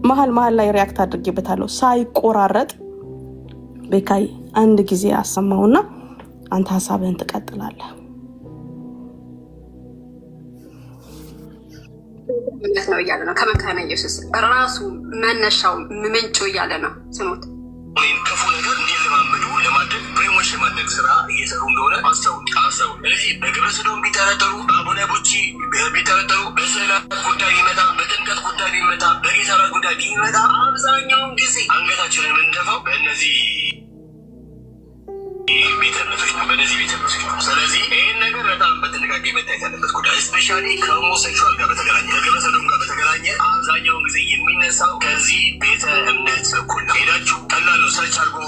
መሀል ላይ ሪያክት አድርጌበታለሁ ሳይቆራረጥ። ቤካይ አንድ ጊዜ አሰማውና አንተ ሐሳብህን ትቀጥላለህ። ነው እያለ ነው ከመካነ ኢየሱስ ራሱ መነሻው ምንጩ እያለ ነው። ስሙት። ወይም ክፉ ነገር እንዲለማመዱ ለማድረግ ብሬሞሽ የማድረግ ስራ እየሰሩ እንደሆነ አስተውሉ። ስለዚህ በግብረ ሰዶም ቢጠረጠሩ፣ በአቡነ ቡቺ ቢጠረጠሩ፣ በስዕላት ጉዳይ ቢመጣ፣ በጥምቀት ጉዳይ ቢመጣ፣ በጌታ እራት ጉዳይ ቢመጣ አብዛኛውን ጊዜ አንገታችንን የምንደፋው በእነዚህ ቤተ እምነቶች ነው፣ በእነዚህ ቤተ እምነቶች ነው። ስለዚህ ይህን ነገር በጣም በጥንቃቄ መታየት ያለበት ጉዳይ ስፔሻሊ ከሆሞሴክሹዋል ጋር በተገናኘ ከግብረ ሰዶም ጋር በተገናኘ አብዛኛውን ጊዜ የሚነሳው ከዚህ ቤተ እምነት እኩል ነው። ሄዳችሁ ቀላል ነው፣ ሰርች አድርጎ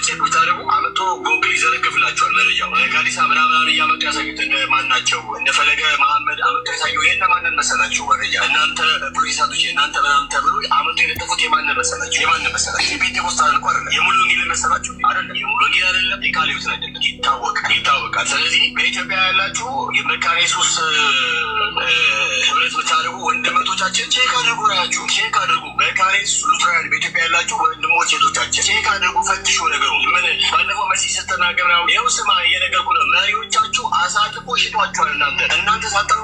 ቼክ ብታደርጉ አመቶ ጎግል ይዘረግፍላችኋል። መረጃው ጋዲሳ ምናምን እያመጡ ያሳዩት እነ የማንን መሰላችሁ? መረጃ እናንተ ፕሮቴስታንቶች እናንተ ምናምን ተብሎ አመቱ የለጠፉት የማንን መሰላችሁ? የፔንቴኮስታል እኮ አይደለም። የሙሉ ወንጌል መሰላችሁ? አይደለም። የሙሉ ወንጌል አይደለም። የቃለ ሕይወትን አይደለም። ይታወቃል። ስለዚህ በኢትዮጵያ ያላችሁ የመካነ ኢየሱስ ህብረት የምታደርጉ ወንድሞቻችን ቼክ አድርጉ ናችሁ። ቼክ አድርጉ። መካነ ኢየሱስ ሉትራን በኢትዮጵያ ያላችሁ ወንድሞች ሴቶቻችን ቼክ አድርጉ፣ ፈትሹ ነገሩ። ምን ባለፈው መሲህ ስትናገር ነው ይኸው ስማ እየነገርኩ ነው። መሪዎቻችሁ አሳጥፎ ሽጧችኋል። እናንተ ሳጠሩ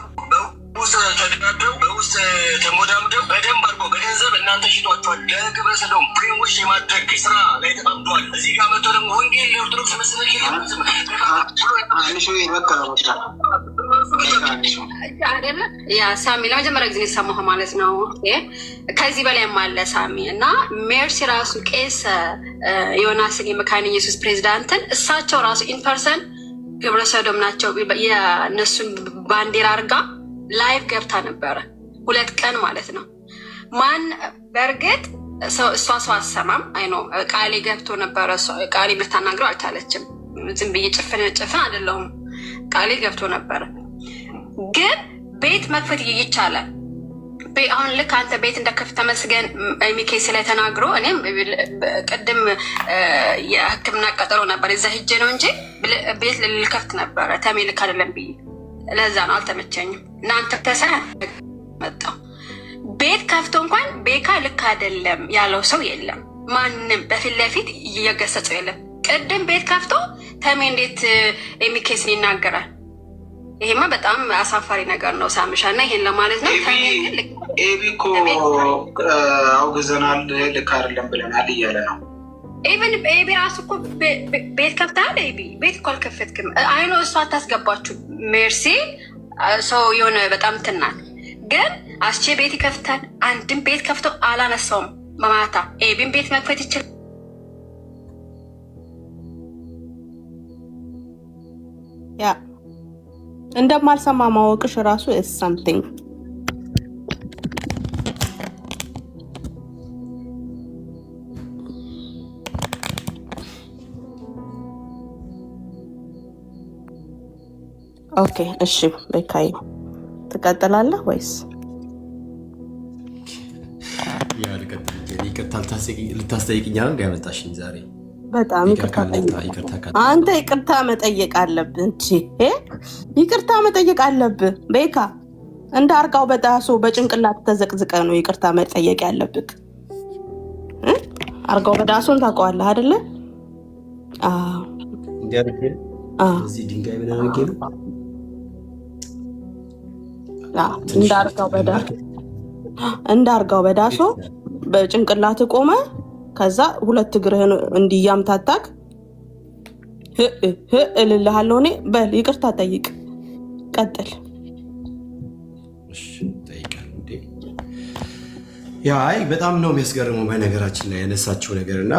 በውስጥ ተደራድረው በውስጥ ተሞዳምደው በደንብ አድርገው በገንዘብ እናንተ ሽጧችኋል። ለግብረ ሰዶም ብሬንዎሽ የማድረግ ስራ ላይ ተጠምዷል። እዚህ ጋር መጥቶ ደግሞ ወንጌል ለኦርቶዶክስ መሰበክ ያ ሳሚ ለመጀመሪያ ጊዜ የሰማሁ ማለት ነው። ከዚህ በላይም አለ ሳሚ እና ሜርሲ ራሱ ቄስ ዮናስን የመካነ ኢየሱስ ፕሬዚዳንትን እሳቸው ራሱ ኢንፐርሰን ግብረ ሰዶም ናቸው የእነሱን ባንዲራ አርጋ ላይቭ ገብታ ነበረ 2 ቀን ማለት ነው። ማን በእርግጥ እሷ ሰው አሰማም አይኖ ቃሌ ገብቶ ነበረ። ቃሌ የምታናግረው አልቻለችም። ዝም ብዬ ጭፍን አይደለሁም። ቃሌ ገብቶ ነበረ። ግን ቤት መክፈት ይቻላል። አሁን ልክ አንተ ቤት እንደከፍት ተመስገን ሚኬስ ላይ ተናግሮ እኔም ቅድም የሕክምና ቀጠሮ ነበር እዛ ሂጄ ነው እንጂ ቤት ልከፍት ነበረ። ተሜ ልክ አይደለም ብዬ ለዛ ነው አልተመቸኝም። እናንተ ተሰራ መጣው ቤት ከፍቶ እንኳን ቤካ ልክ አይደለም ያለው ሰው የለም። ማንም በፊት ለፊት እየገሰጸው የለም። ቅድም ቤት ከፍቶ ተሜ እንዴት ሚኬስን ይናገራል? ይሄማ በጣም አሳፋሪ ነገር ነው ሳምሻ እና ይሄን ለማለት ነው። ኤቢ እኮ አውግዘናል፣ ልክ አይደለም ብለናል እያለ ነው። ኢቨን ኤቢ ራሱ እኮ ቤት ከፍተሃል። ኤቢ ቤት እኮ አልከፈትክም። አይኖ እሷ አታስገባችሁ ሜርሲ ሰው የሆነ በጣም ትናል። ግን አስቼ ቤት ይከፍታል። አንድም ቤት ከፍቶ አላነሳውም። በማታ ኤቢን ቤት መክፈት ይችላል። ያ እንደማልሰማ ማወቅሽ ራሱ is something። ኦኬ እሺ፣ በካይ ትቀጥላለህ ወይስ? ያ ይቅርታ ልታስጠይቅኛል እንዲያመጣሽኝ ዛሬ በጣም ይቅርታ። አንተ ይቅርታ መጠየቅ አለብህ እንጂ ይቅርታ መጠየቅ አለብህ። ቤካ እንደ አርጋው በጣሶ በጭንቅላት ተዘቅዝቀ ነው ይቅርታ መጠየቅ ያለብህ። አርጋው በዳሶን ታውቀዋለህ አይደለ? እዚህ ድንጋይ ምን አድርጌ ነው እንዳርጋው በዳሶ በጭንቅላት ቆመ። ከዛ 2 እግርህን እንዲያምታታክ እልልሃለሁ እኔ። በል ይቅርታ ጠይቅ፣ ቀጥል። አይ በጣም ነው የሚያስገርመው በነገራችን ላይ ያነሳችው ነገር እና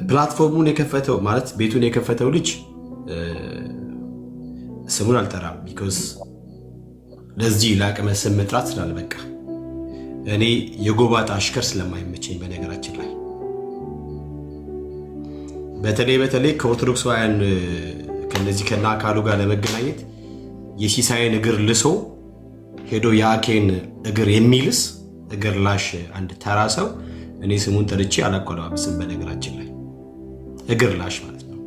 ፕላትፎርሙን የከፈተው ማለት ቤቱን የከፈተው ልጅ ስሙን አልጠራም፣ ቢኮዝ ለዚህ ለአቅመ ስም መጥራት ስላልበቃ እኔ የጎባጣ አሽከር ስለማይመቸኝ በነገራችን ላይ በተለይ ከኦርቶዶክሳውያን ከነዚህ ከና አካሉ ጋር ለመገናኘት የሲሳይን እግር ልሶ ሄዶ የአኬን እግር የሚልስ እግር ላሽ አንድ ተራ ሰው እኔ ስሙን ጠርቼ አላቆለዋብስም። በነገራችን ላይ እግር ላሽ ማለት ነው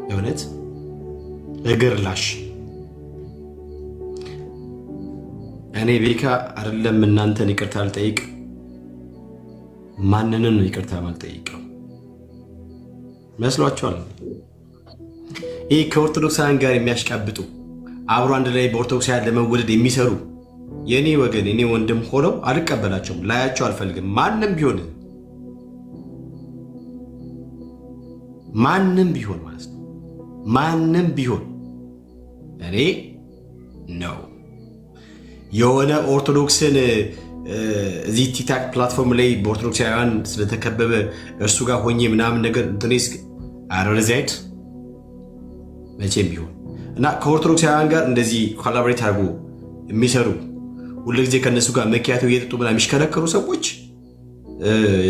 የእውነት እግር ላሽ። እኔ ቤካ አይደለም እናንተን ይቅርታ አልጠይቅ፣ ማንንም ይቅርታ ማልጠይቀው መስሏችኋል? ይህ ከኦርቶዶክሳውያን ጋር የሚያሽቃብጡ አብሮ አንድ ላይ በኦርቶዶክሳውያን ለመወደድ የሚሰሩ የኔ ወገን የኔ ወንድም ሆነው አልቀበላቸውም፣ ላያቸው አልፈልግም። ማንም ቢሆን ማለት ነው ማንም ቢሆን እኔ ነው የሆነ ኦርቶዶክስን እዚህ ቲክታክ ፕላትፎርም ላይ በኦርቶዶክሳውያን ስለተከበበ እርሱ ጋር ሆኜ ምናምን ነገር እንትኔስ አረዛይት መቼም ቢሆን እና ከኦርቶዶክሳውያን ጋር እንደዚህ ኮላቦሬት አድርጎ የሚሰሩ ሁልጊዜ ከነሱ ጋር መኪያቶ እየጠጡ ምናምን የሚሽከረከሩ ሰዎች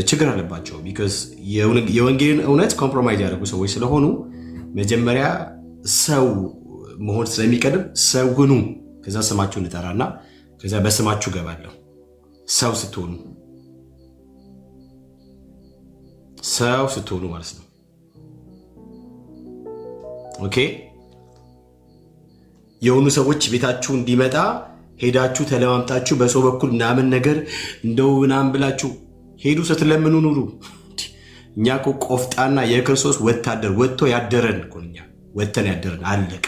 ችግር አለባቸው። ቢኮዝ የወንጌልን እውነት ኮምፕሮማይዝ ያደረጉ ሰዎች ስለሆኑ መጀመሪያ ሰው መሆን ስለሚቀድም ሰው ሁኑ። ከዛ ስማችሁን እጠራና ከዛ በስማችሁ ገባለሁ። ሰው ስትሆኑ ማለት ነው። ኦኬ። የሆኑ ሰዎች ቤታችሁ እንዲመጣ ሄዳችሁ ተለማምጣችሁ በሰው በኩል ምናምን ነገር እንደው ምናምን ብላችሁ ሄዱ ስትለምኑ ኑሩ። እኛ እኮ ቆፍጣና የክርስቶስ ወታደር ወጥቶ ያደረን እኮ እኛ ወጥተን ያደረን አለቅ።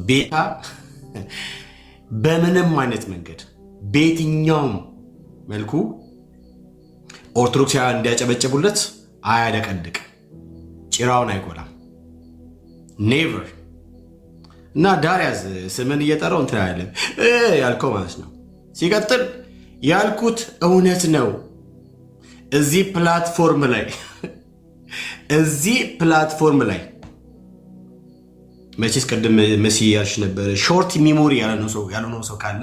ቤታ በምንም አይነት መንገድ በየትኛውም መልኩ ኦርቶዶክሳውያን እንዲያጨበጭቡለት አያደቀድቅ፣ ጭራውን አይጎላም። ኔቨር። እና ዳርያዝ ስምን እየጠራው እንትን ያለ ያልከው ማለት ነው። ሲቀጥል ያልኩት እውነት ነው። እዚህ ፕላትፎርም ላይ መቼስ ቅድም መሲ ያልሽ ነበር ሾርት ሚሞሪ ያልሆነው ሰው ካለ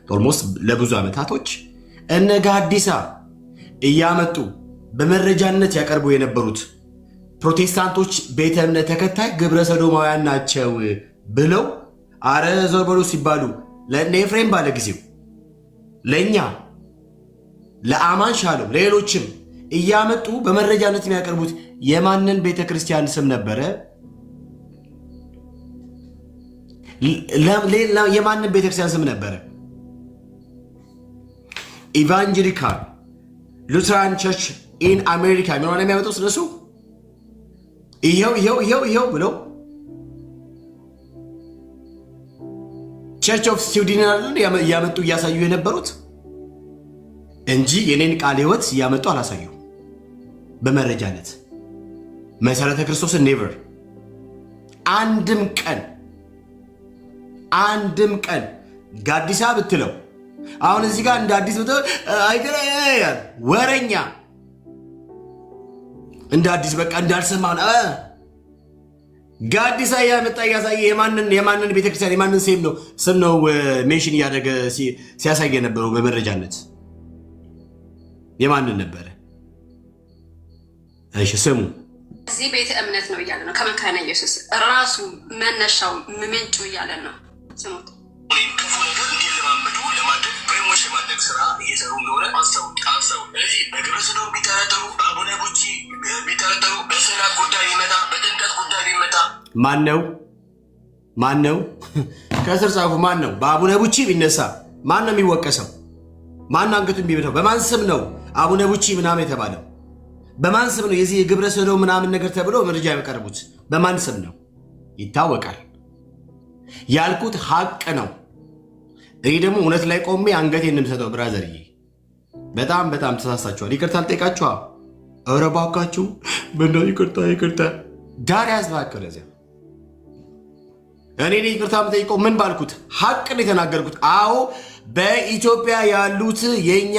ኦልሞስት ለብዙ ዓመታቶች እነ ጋዲሳ እያመጡ በመረጃነት ያቀርቡ የነበሩት ፕሮቴስታንቶች ቤተ እምነት ተከታይ ግብረ ሰዶማውያን ናቸው ብለው አረ ዞር በሉ ሲባሉ ለእነ ኤፍሬም ባለ ጊዜው ለእኛ ለአማን ሻሎም ለሌሎችም እያመጡ በመረጃነት የሚያቀርቡት የማንን ቤተ ክርስቲያን ስም ነበረ? የማንን ቤተ ክርስቲያን ስም ነበረ? ኢቫንጀሊካል ሉትራን ቸርች ኢን አሜሪካ የሚሆነ የሚያመጡት ስለሱ ይኸው ብለው ቸርች ኦፍ ስዊድን እያመጡ እያሳዩ የነበሩት እንጂ የኔን ቃለ ሕይወት እያመጡ አላሳዩ። በመረጃነት መሰረተ ክርስቶስን ኔቨር አንድም ቀን ጋዲሳ ብትለው አሁን እዚህ ጋር እንደ አዲስ ብትለው ወረኛ እንደ አዲስ በቃ እንዳልሰማው ጋዲሳ ያመጣ ያሳየ የማንን ቤተክርስቲያን የማንን ስም ነው ሜንሽን እያደረገ ሲያሳይ የነበረው በመረጃነት የማንን ነበረ? እሺ ስሙ እዚህ ቤተ እምነት ነው እያለ ነው። ከመካነ ኢየሱስ ራሱ መነሻው ምንጩ እያለ ነው። ስሙት። ክፉ ነገር እንዲለማመዱ ለማድረግ ብሬሞሽ የማድረግ ስራ እየሰሩ እንደሆነ አስተውል። ስለዚህ በግብረ ሰዶም ቢጠረጠሩ፣ በአቡነ ቡቺ ቢጠረጠሩ፣ በሰላት ጉዳይ ቢመጣ፣ በጥምቀት ጉዳይ ቢመጣ ማን ነው? ከስር ጻፉ። ማን ነው? በአቡነ ቡቺ ቢነሳ ማን ነው የሚወቀሰው? ማን አንገቱን ቢመታው? በማን ስም ነው አቡነ ቡቺ ምናምን የተባለው? በማን ስም ነው የዚህ የግብረ ሰዶም ምናምን ነገር ተብሎ መረጃ ያቀርቡት? በማን ስም ነው? ይታወቃል። ያልኩት ሀቅ ነው። እኔ ደግሞ እውነት ላይ ቆሜ አንገቴን የምሰጠው ብራዘርዬ፣ በጣም ተሳሳችኋል። ይቅርታ አልጠይቃችኋ። ኧረ እባካችሁ በእንዳ ይቅርታ ዳርያዝ እባክህ ለዚያ እኔ ይቅርታ የምጠይቀው ምን ባልኩት ሀቅ ነው የተናገርኩት። አዎ በኢትዮጵያ ያሉት የኛ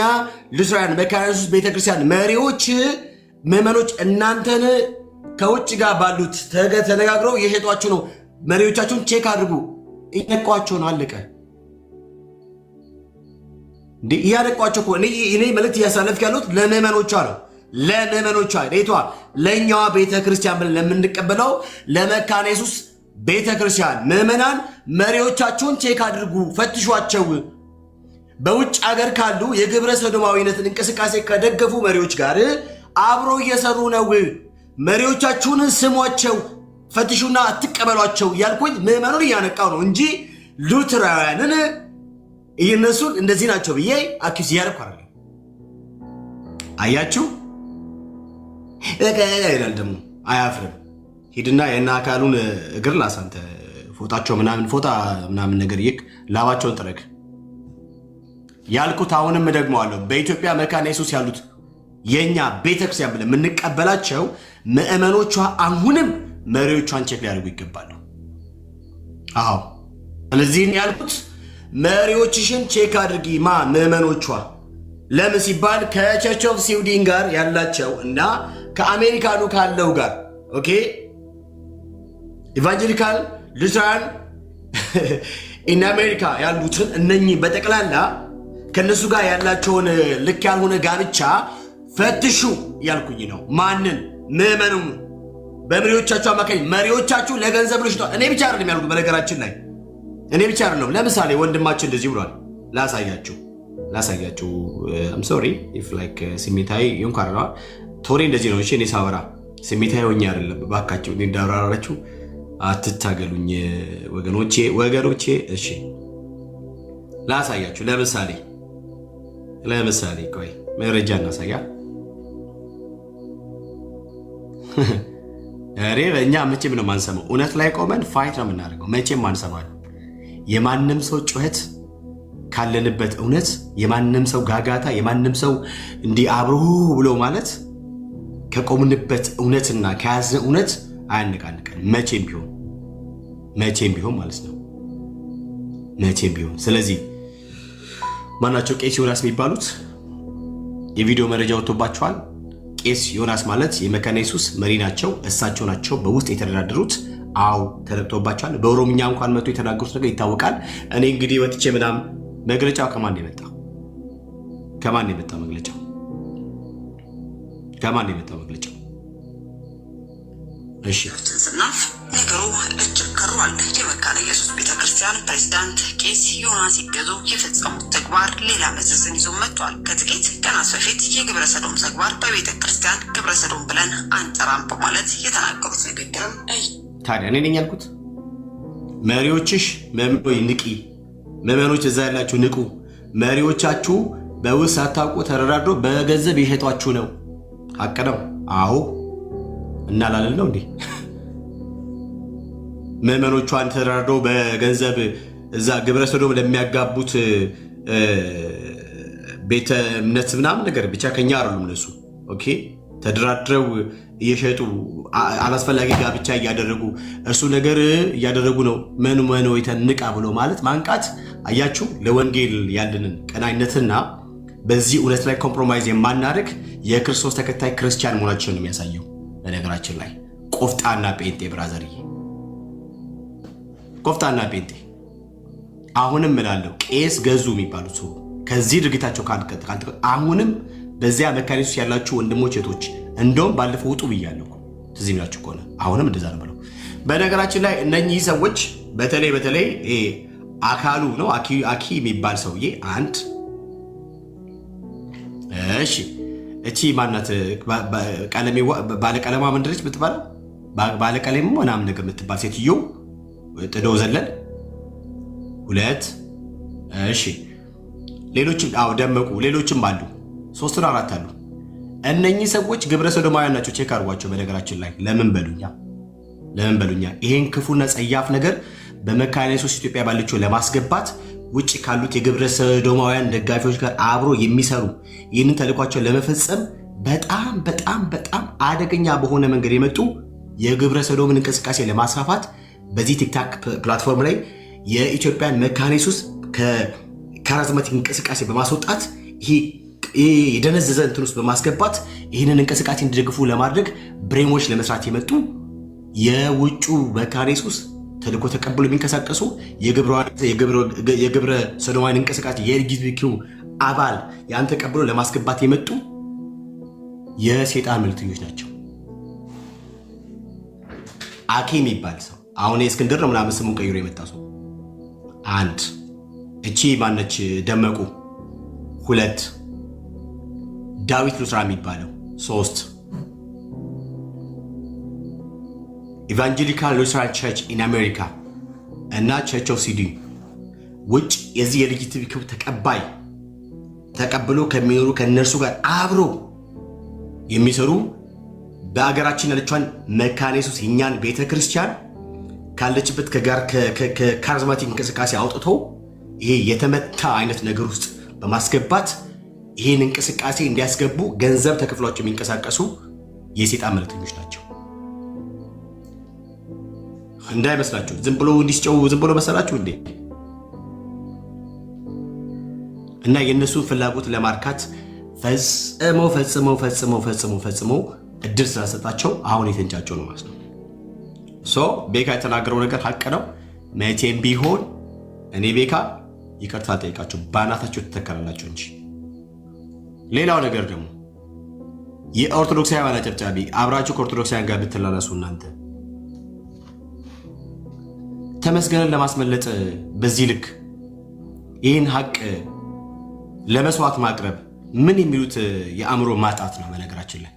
ሉትራን መካነ ኢየሱስ ቤተክርስቲያን መሪዎች ምዕመኖች እናንተን ከውጭ ጋር ባሉት ተነጋግረው የሸጧችሁ ነው። መሪዎቻችሁን ቼክ አድርጉ። እያነቋቸው ነው። አለቀ እንዴ? እያነቋቸው እኮ እኔ መልእክት እያሳለፍክ ያሉት ለምዕመኖቿ ነው። ለምዕመኖቿ ሬቷ ለእኛዋ ቤተክርስቲያን ብለን ለምንቀበለው ለመካነ ኢየሱስ ቤተክርስቲያን ምዕመናን መሪዎቻችሁን ቼክ አድርጉ፣ ፈትሿቸው። በውጭ ሀገር ካሉ የግብረ ሰዶማዊነትን እንቅስቃሴ ከደገፉ መሪዎች ጋር አብሮ እየሰሩ ነው። መሪዎቻችሁን ስሟቸው፣ ፈትሹና አትቀበሏቸው ያልኩኝ ምዕመኑን እያነቃው ነው እንጂ ሉትራውያንን እነሱን እንደዚህ ናቸው ብዬ አኪስ እያደረኩ አይደለም። አያችሁ ይላል ደግሞ አያፍርም። ሂድና የና አካሉን እግር ላሳንተ ፎጣቸው ምናምን ነገር ይክ ላባቸውን ጥረግ ያልኩት አሁንም ደግመዋለሁ። በኢትዮጵያ መካነ ኢየሱስ ያሉት የኛ ቤተክርስቲያን ብለን የምንቀበላቸው ምዕመኖቿ አሁንም መሪዎቿን ቼክ ሊያደርጉ ይገባሉ። አዎ ስለዚህ ያልኩት መሪዎችሽን ቼክ አድርጊ። ምዕመኖቿ ለምን ሲባል ከቸርች ኦፍ ስዊድን ጋር ያላቸው እና ከአሜሪካኑ ካለው ጋር ኦኬ ኢቫንጀሊካል ሉትራን ኢን አሜሪካ ያሉትን እነኚህ በጠቅላላ ከነሱ ጋር ያላቸውን ልክ ያልሆነ ጋብቻ ፈትሹ ያልኩኝ ነው። ማንን? ምዕመኑን። በመሪዎቻችሁ አማካኝ መሪዎቻችሁ ለገንዘብ ብሎ ሽጧል። እኔ ብቻ አይደለም ያልኩት በነገራችን ላይ እኔ ብቻ አይደለም። ለምሳሌ ወንድማችን እንደዚህ ብሏል። ላሳያችሁ I'm sorry if like ስሜታዊ ይንካራራ ቶሪ እንደዚህ ነው። እሺ እኔ ሳወራ ስሜታዊ ሆኜ አይደለም። ባካችሁ እኔ እንዳወራራችሁ አትታገሉኝ ወገኖቼ። እሺ ላሳያችሁ። ለምሳሌ ቆይ መረጃ እናሳያ። አሬ በእኛ መቼም ነው ማንሰማው። እውነት ላይ ቆመን ፋይት ነው የምናደርገው። መቼም ማንሰማው የማንም ሰው ጩኸት ካለንበት እውነት፣ የማንም ሰው ጋጋታ፣ የማንም ሰው እንዲህ አብሮ ብሎ ማለት ከቆምንበት እውነትና ከያዝነ እውነት አያነቃንቀን መቼም ቢሆን ማለት ነው። መቼም ቢሆን። ስለዚህ ማናቸው ቄስ ዮናስ የሚባሉት የቪዲዮ መረጃ ወጥቶባቸዋል። ቄስ ዮናስ ማለት የመካነ ኢየሱስ መሪ ናቸው። እሳቸው ናቸው በውስጥ የተደራደሩት። አው ተረክቶባቸዋል። በኦሮምኛ እንኳን መጥቶ የተናገሩት ነገር ይታወቃል። እኔ እንግዲህ ወጥቼ ምናምን መግለጫው ከማን የመጣው መግለጫው? እሺ ስናፍ ነገሩ እጅግ ከሯል። የመካነ ኢየሱስ ቤተክርስቲያን ፕሬዝዳንት ቄስ ዮናስ ሲገዙ የፈጸሙት ተግባር ሌላ መዘዝን ይዞ መጥቷል። ከጥቂት ቀናት በፊት የግብረ ሰዶም ተግባር በቤተክርስቲያን ግብረ ሰዶም ብለን አንጠራም በማለት የተናገሩት ንግግርም ታዲያ እኔ ነኝ ያልኩት? መሪዎችሽ ንቂ፣ መመኖች እዛ ያላችሁ ንቁ። መሪዎቻችሁ በውስጥ ሳታውቁ ተረዳዶ በገንዘብ የሸጧችሁ ነው። ሐቅ ነው። አዎ እናላለን ነው እንዴ? መመኖቿን ተረዳዶ በገንዘብ እዛ ግብረ ሰዶም ለሚያጋቡት ቤተ እምነት ምናምን ነገር ብቻ ከኛ አይደሉም እነሱ። ኦኬ ተደራድረው እየሸጡ አላስፈላጊ ጋብቻ እያደረጉ እሱ ነገር እያደረጉ ነው። መኑ የተንቃ ብሎ ማለት ማንቃት። አያችሁ ለወንጌል ያለንን ቀናይነትና በዚህ እውነት ላይ ኮምፕሮማይዝ የማናደርግ የክርስቶስ ተከታይ ክርስቲያን መሆናችንን የሚያሳየው። በነገራችን ላይ ቆፍጣና ጴንጤ ብራዘርዬ፣ ቆፍጣና ጴንጤ አሁንም እላለሁ ቄስ ገዙ የሚባሉት ሰው ከዚህ ድርጊታቸው ካልተቀጠቀ አሁንም በዚያ መካነ ኢየሱስ ያላችሁ ወንድሞች እህቶች፣ እንደውም ባለፈው ውጡ ብያለሁ። ትዝ ይላችሁ ከሆነ አሁንም እንደዛ ነው ብለው። በነገራችን ላይ እነኚህ ሰዎች በተለይ አካሉ ነው አኪ የሚባል ሰውዬ አንድ እሺ እቺ ማናት ባለቀለማ ምንድነች ብትባል ባለቀለሙ ምናምን ነገር የምትባል ሴትዮ ጥደው ዘለል ሁለት እሺ ሌሎችም ደመቁ ሌሎችም አሉ 3 እና 4 አሉ። እነኚህ ሰዎች ግብረ ሰዶማውያን ናቸው። ቼክ አድርጓቸው። በነገራችን ላይ ለምን በሉኛ ይሄን ክፉና ጸያፍ ነገር በመካነ ኢየሱስ ኢትዮጵያ ባለችው ለማስገባት ውጭ ካሉት የግብረ ሰዶማውያን ደጋፊዎች ጋር አብሮ የሚሰሩ ይህንን ተልኳቸው ለመፈጸም በጣም አደገኛ በሆነ መንገድ የመጡ የግብረ ሰዶምን እንቅስቃሴ ለማስፋፋት በዚህ ቲክታክ ፕላትፎርም ላይ የኢትዮጵያን መካነ ኢየሱስ ከካሪዝማቲክ እንቅስቃሴ በማስወጣት ይሄ የደነዘዘ እንትን ውስጥ በማስገባት ይህንን እንቅስቃሴ እንዲደግፉ ለማድረግ ብሬሞች ለመስራት የመጡ የውጩ መካነ ኢየሱስ ተልኮ ተቀብሎ የሚንቀሳቀሱ የግብረ ሰዶማውያን እንቅስቃሴ የኤልጂቢቲኪው አባል ያን ተቀብሎ ለማስገባት የመጡ የሰይጣን መልእክተኞች ናቸው። አኬ የሚባል ሰው አሁን የእስክንድር ነው ምናምን ስሙን ቀይሮ የመጣ ሰው አንድ፣ እቺ ማነች ደመቁ ሁለት፣ ዳዊት ሉትራ የሚባለው 3 ኢቫንጀሊካል ሉትራን ቸርች ኢን አሜሪካ እና ቸርች ኦፍ ሲዲ ውጭ የዚህ የሌጂቲቪቲው ተቀብሎ ከሚኖሩ ከነርሱ ጋር አብሮ የሚሰሩ በአገራችን ያለችዋን መካነ ኢየሱስ የኛን ቤተክርስቲያን ካለችበት ከካሪዝማቲክ እንቅስቃሴ አውጥቶ ይሄ የተመታ አይነት ነገር ውስጥ በማስገባት ይሄን እንቅስቃሴ እንዲያስገቡ ገንዘብ ተከፍሏቸው የሚንቀሳቀሱ የሰይጣን መልእክተኞች ናቸው። እንዳይመስላችሁ ዝም ብሎ እንዲስጨው ዝም ብሎ መሰላችሁ እንዴ? እና የነሱን ፍላጎት ለማርካት ፈጽመው እድል ስላሰጣቸው አሁን የተንጫቸው ነው ማለት ነው። ቤካ የተናገረው ነገር ሀቅ ነው። መቼም ቢሆን እኔ ቤካ ይቅርታ ጠይቃቸው ባናታቸው ተተከላላቸው እንጂ። ሌላው ነገር ደግሞ የኦርቶዶክሳውያን አጨብጫቢ አብራችሁ ከኦርቶዶክሳውያን ጋር ብትላላሱ እናንተ ተመስገንን ለማስመለጥ በዚህ ልክ ይህን ሀቅ ለመስዋዕት ማቅረብ ምን የሚሉት የአእምሮ ማጣት ነው። በነገራችን ላይ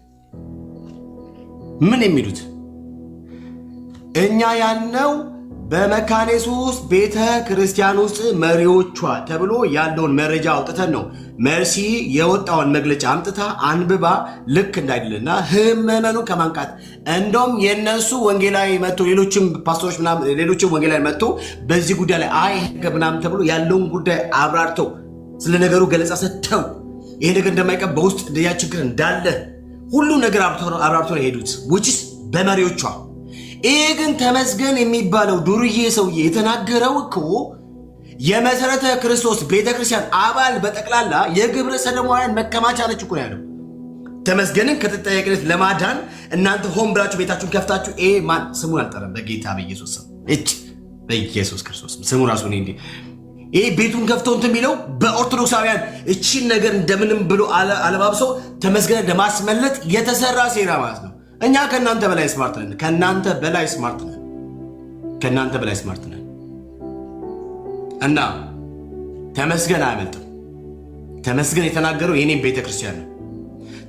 ምን የሚሉት እኛ ያልነው በመካነ ኢየሱስ ቤተ ክርስቲያን ውስጥ መሪዎቿ ተብሎ ያለውን መረጃ አውጥተን ነው። መርሲ የወጣውን መግለጫ አምጥታ አንብባ ልክ እንዳይደለና ህመመኑን ከማንቃት እንደውም የነሱ ወንጌላዊ መጥቶ ሌሎችም ፓስተሮች ምናምን ሌሎችም ወንጌላዊ መጥቶ በዚህ ጉዳይ ላይ አይ ምናምን ተብሎ ያለውን ጉዳይ አብራርተው ስለ ነገሩ ገለጻ ሰጥተው ይሄ ነገር እንደማይቀር በውስጥ ያ ችግር እንዳለ ሁሉ ነገር አብራርተው ነው የሄዱት ውጭስ በመሪዎቿ። ይሄ ግን ተመስገን የሚባለው ዱርዬ ሰውዬ የተናገረው እኮ የመሰረተ ክርስቶስ ቤተክርስቲያን አባል በጠቅላላ የግብረ ሰዶማውያን መከማቻ ነች እኮ ያለው። ተመስገንን ከተጠያቂነት ለማዳን እናንተ ሆን ብላችሁ ቤታችሁን ከፍታችሁ ይሄ ማን ስሙን አልጠራም በጌታ በኢየሱስ ስም እጭ በኢየሱስ ክርስቶስ ስሙ ራሱ ነው እንዴ ይሄ ቤቱን ከፍቶ እንትን የሚለው በኦርቶዶክሳውያን እቺን ነገር እንደምንም ብሎ አለባብሶ ተመስገንን ለማስመለጥ የተሰራ ሴራ ማለት ነው። እኛ ከናንተ በላይ ስማርት ነን። ከናንተ በላይ ስማርት ነን። እና ተመስገን አያመልጥም። ተመስገን የተናገረው የኔም ቤተክርስቲያን ነው።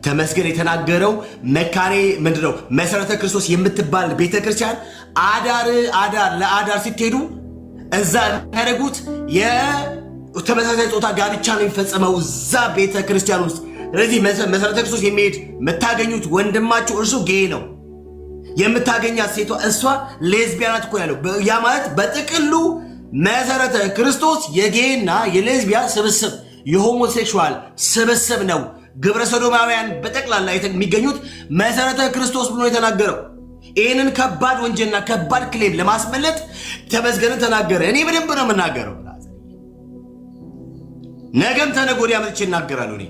ተመስገን የተናገረው መካኔ ምንድነው መሰረተ ክርስቶስ የምትባል ቤተክርስቲያን ለአዳር ስትሄዱ እዛ የሚያደርጉት የተመሳሳይ ጾታ ጋብቻ ነው የሚፈጸመው እዛ ቤተክርስቲያን ውስጥ። ስለዚህ መሰረተ ክርስቶስ የሚሄድ የምታገኙት ወንድማችሁ እርሱ ጌ ነው። የምታገኛት ሴቷ እሷ ሌዝቢያናት እኮ ያለው ያ ማለት በጥቅሉ መሰረተ ክርስቶስ የጌና የሌዝቢያን ስብስብ የሆሞሴክሹዋል ስብስብ ነው። ግብረ ሰዶማውያን በጠቅላላ የሚገኙት መሰረተ ክርስቶስ ብሎ የተናገረው ይህንን ከባድ ወንጀልና ከባድ ክሌም ለማስመለጥ ተመስገንን ተናገረ። እኔ በደንብ ነው የምናገረው። ነገም ተነገ ወዲያ መጥቼ እናገራለሁ። እኔ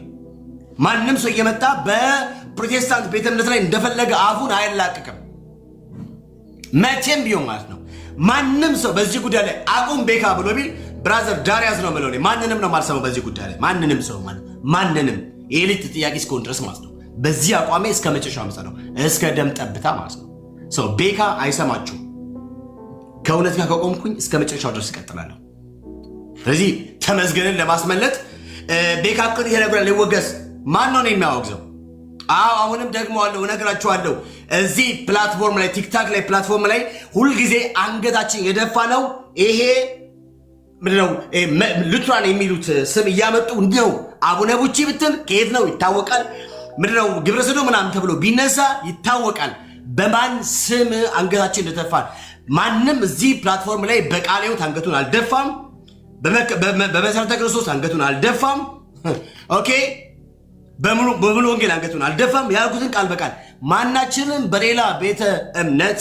ማንም ሰው እየመጣ በፕሮቴስታንት ቤተ እምነት ላይ እንደፈለገ አፉን አይላቅቅም መቼም ቢሆን ማለት ነው። ማንም ሰው በዚህ ጉዳይ ላይ አቁም ቤካ ብሎ ቢል ብራዘር ዳሪያስ ነው የምለው። ማንንም ነው የማልሰማው በዚህ ጉዳይ ላይ ማንንም ሰው ማንንም የኤሊት ጥያቄ እስከሆን ድረስ ማለት ነው። በዚህ አቋሜ እስከ መጨረሻው ነው እስከ ደም ጠብታ ማለት ነው። ሰው ቤካ አይሰማችሁ። ከእውነት ጋር ከቆምኩኝ እስከ መጨረሻው ድረስ እቀጥላለሁ። ስለዚህ ተመስገንን ለማስመለጥ ቤካ ቅን ይሄ ሊወገዝ ማን ነው የሚያወግዘው? አሁንም ደግሞ አለው እነግራችኋለሁ። እዚህ ፕላትፎርም ላይ ቲክታክ ላይ ፕላትፎርም ላይ ሁልጊዜ አንገታችን የደፋ ነው። ይሄ ምንድነው ሉትራን የሚሉት ስም እያመጡ ነው። አቡነ ቡቺ ብትል ከየት ነው ይታወቃል። ምንድነው ግብረ ሰዶም ምናምን ተብሎ ቢነሳ ይታወቃል በማን ስም አንገታችን እንደተፋን። ማንም እዚህ ፕላትፎርም ላይ በቃለ ሕይወት አንገቱን አልደፋም። በመሰረተ ክርስቶስ አንገቱን አልደፋም። ኦኬ በሙሉ ወንጌል አንገቱን አልደፋም። ያልኩትን ቃል በቃል ማናችንም በሌላ ቤተ እምነት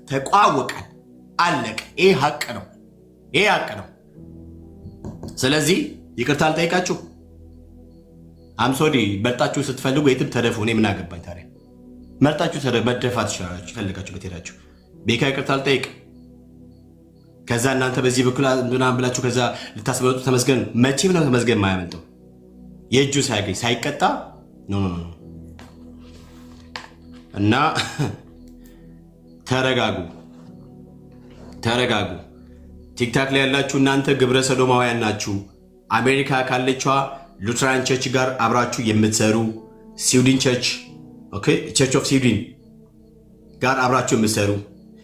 ተቋወቀን አለቅ። ይሄ ሀቅ ነው። ስለዚህ ይቅርታ አልጠይቃችሁ። አምሶዲ መርጣችሁ ስትፈልጉ የትም ተደፉ። እኔ ምን አገባኝ ታዲያ? መርጣችሁ መደፋት ትችላላችሁ ፈልጋችሁበት ሄዳችሁ። ቤካ ይቅርታ አልጠይቅ። ከዛ እናንተ በዚህ በኩል ምናምን ብላችሁ ከዛ ልታስበጡ ተመስገን። መቼም ነው ተመስገን የማያመልጠው የእጁ ሳያገኝ ሳይቀጣ ኖ እና ተረጋጉ። ቲክታክ ላይ ያላችሁ እናንተ ግብረ ሰዶማውያን ናችሁ። አሜሪካ ካለችዋ ሉትራን ቸርች ጋር አብራችሁ የምትሰሩ ስዊድን ቸርች ቸርች ኦፍ ስዊድን ጋር አብራችሁ የምትሰሩ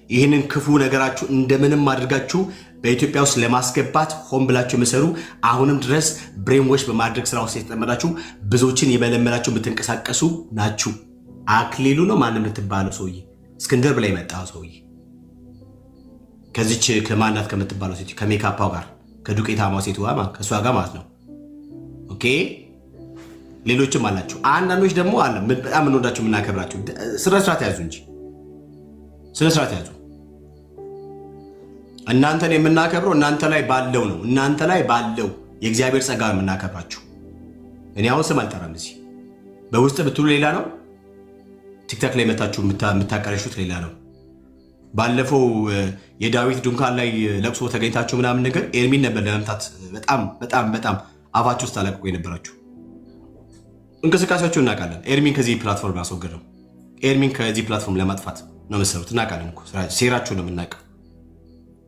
ይህንን ክፉ ነገራችሁ እንደምንም አድርጋችሁ በኢትዮጵያ ውስጥ ለማስገባት ሆን ብላችሁ የምትሰሩ አሁንም ድረስ ብሬንዎች በማድረግ ስራ ውስጥ የተጠመዳችሁ ብዙዎችን የመለመላችሁ የምትንቀሳቀሱ ናችሁ። አክሊሉ ነው ማንም ልትባለው ሰውዬ እስክንድር ብላ የመጣው ሰውዬ ከዚች ከማናት ከምትባለው ሴት ከሜካፓው ጋር ከዱቄታማው ሴት ከእሷ ጋር ማለት ነው። ኦኬ ሌሎችም አላችሁ። አንዳንዶች ደግሞ አለ በጣም እንወዳችሁ የምናከብራችሁ። ስነስርዓት ያዙ እንጂ ስነስርዓት ያዙ። እናንተን የምናከብረው እናንተ ላይ ባለው ነው። እናንተ ላይ ባለው የእግዚአብሔር ጸጋ የምናከብራችሁ። እኔ አሁን ስም አልጠራም። እዚህ በውስጥ ብትሉ ሌላ ነው። ቲክታክ ላይ መታችሁ የምታቀረሹት ሌላ ነው። ባለፈው የዳዊት ድንኳን ላይ ለቅሶ ተገኝታችሁ ምናምን ነገር ኤርሚን ነበር ለመምታት በጣም አፋችሁ ውስጥ አለቅቆ የነበራችሁ እንቅስቃሴያችሁ እናውቃለን። ኤርሚን ከዚህ ፕላትፎርም ያስወገድ ነው። ኤርሚን ከዚህ ፕላትፎርም ለማጥፋት ነው መሰሩት። እናውቃለን እኮ ሴራችሁ ነው የምናውቀው።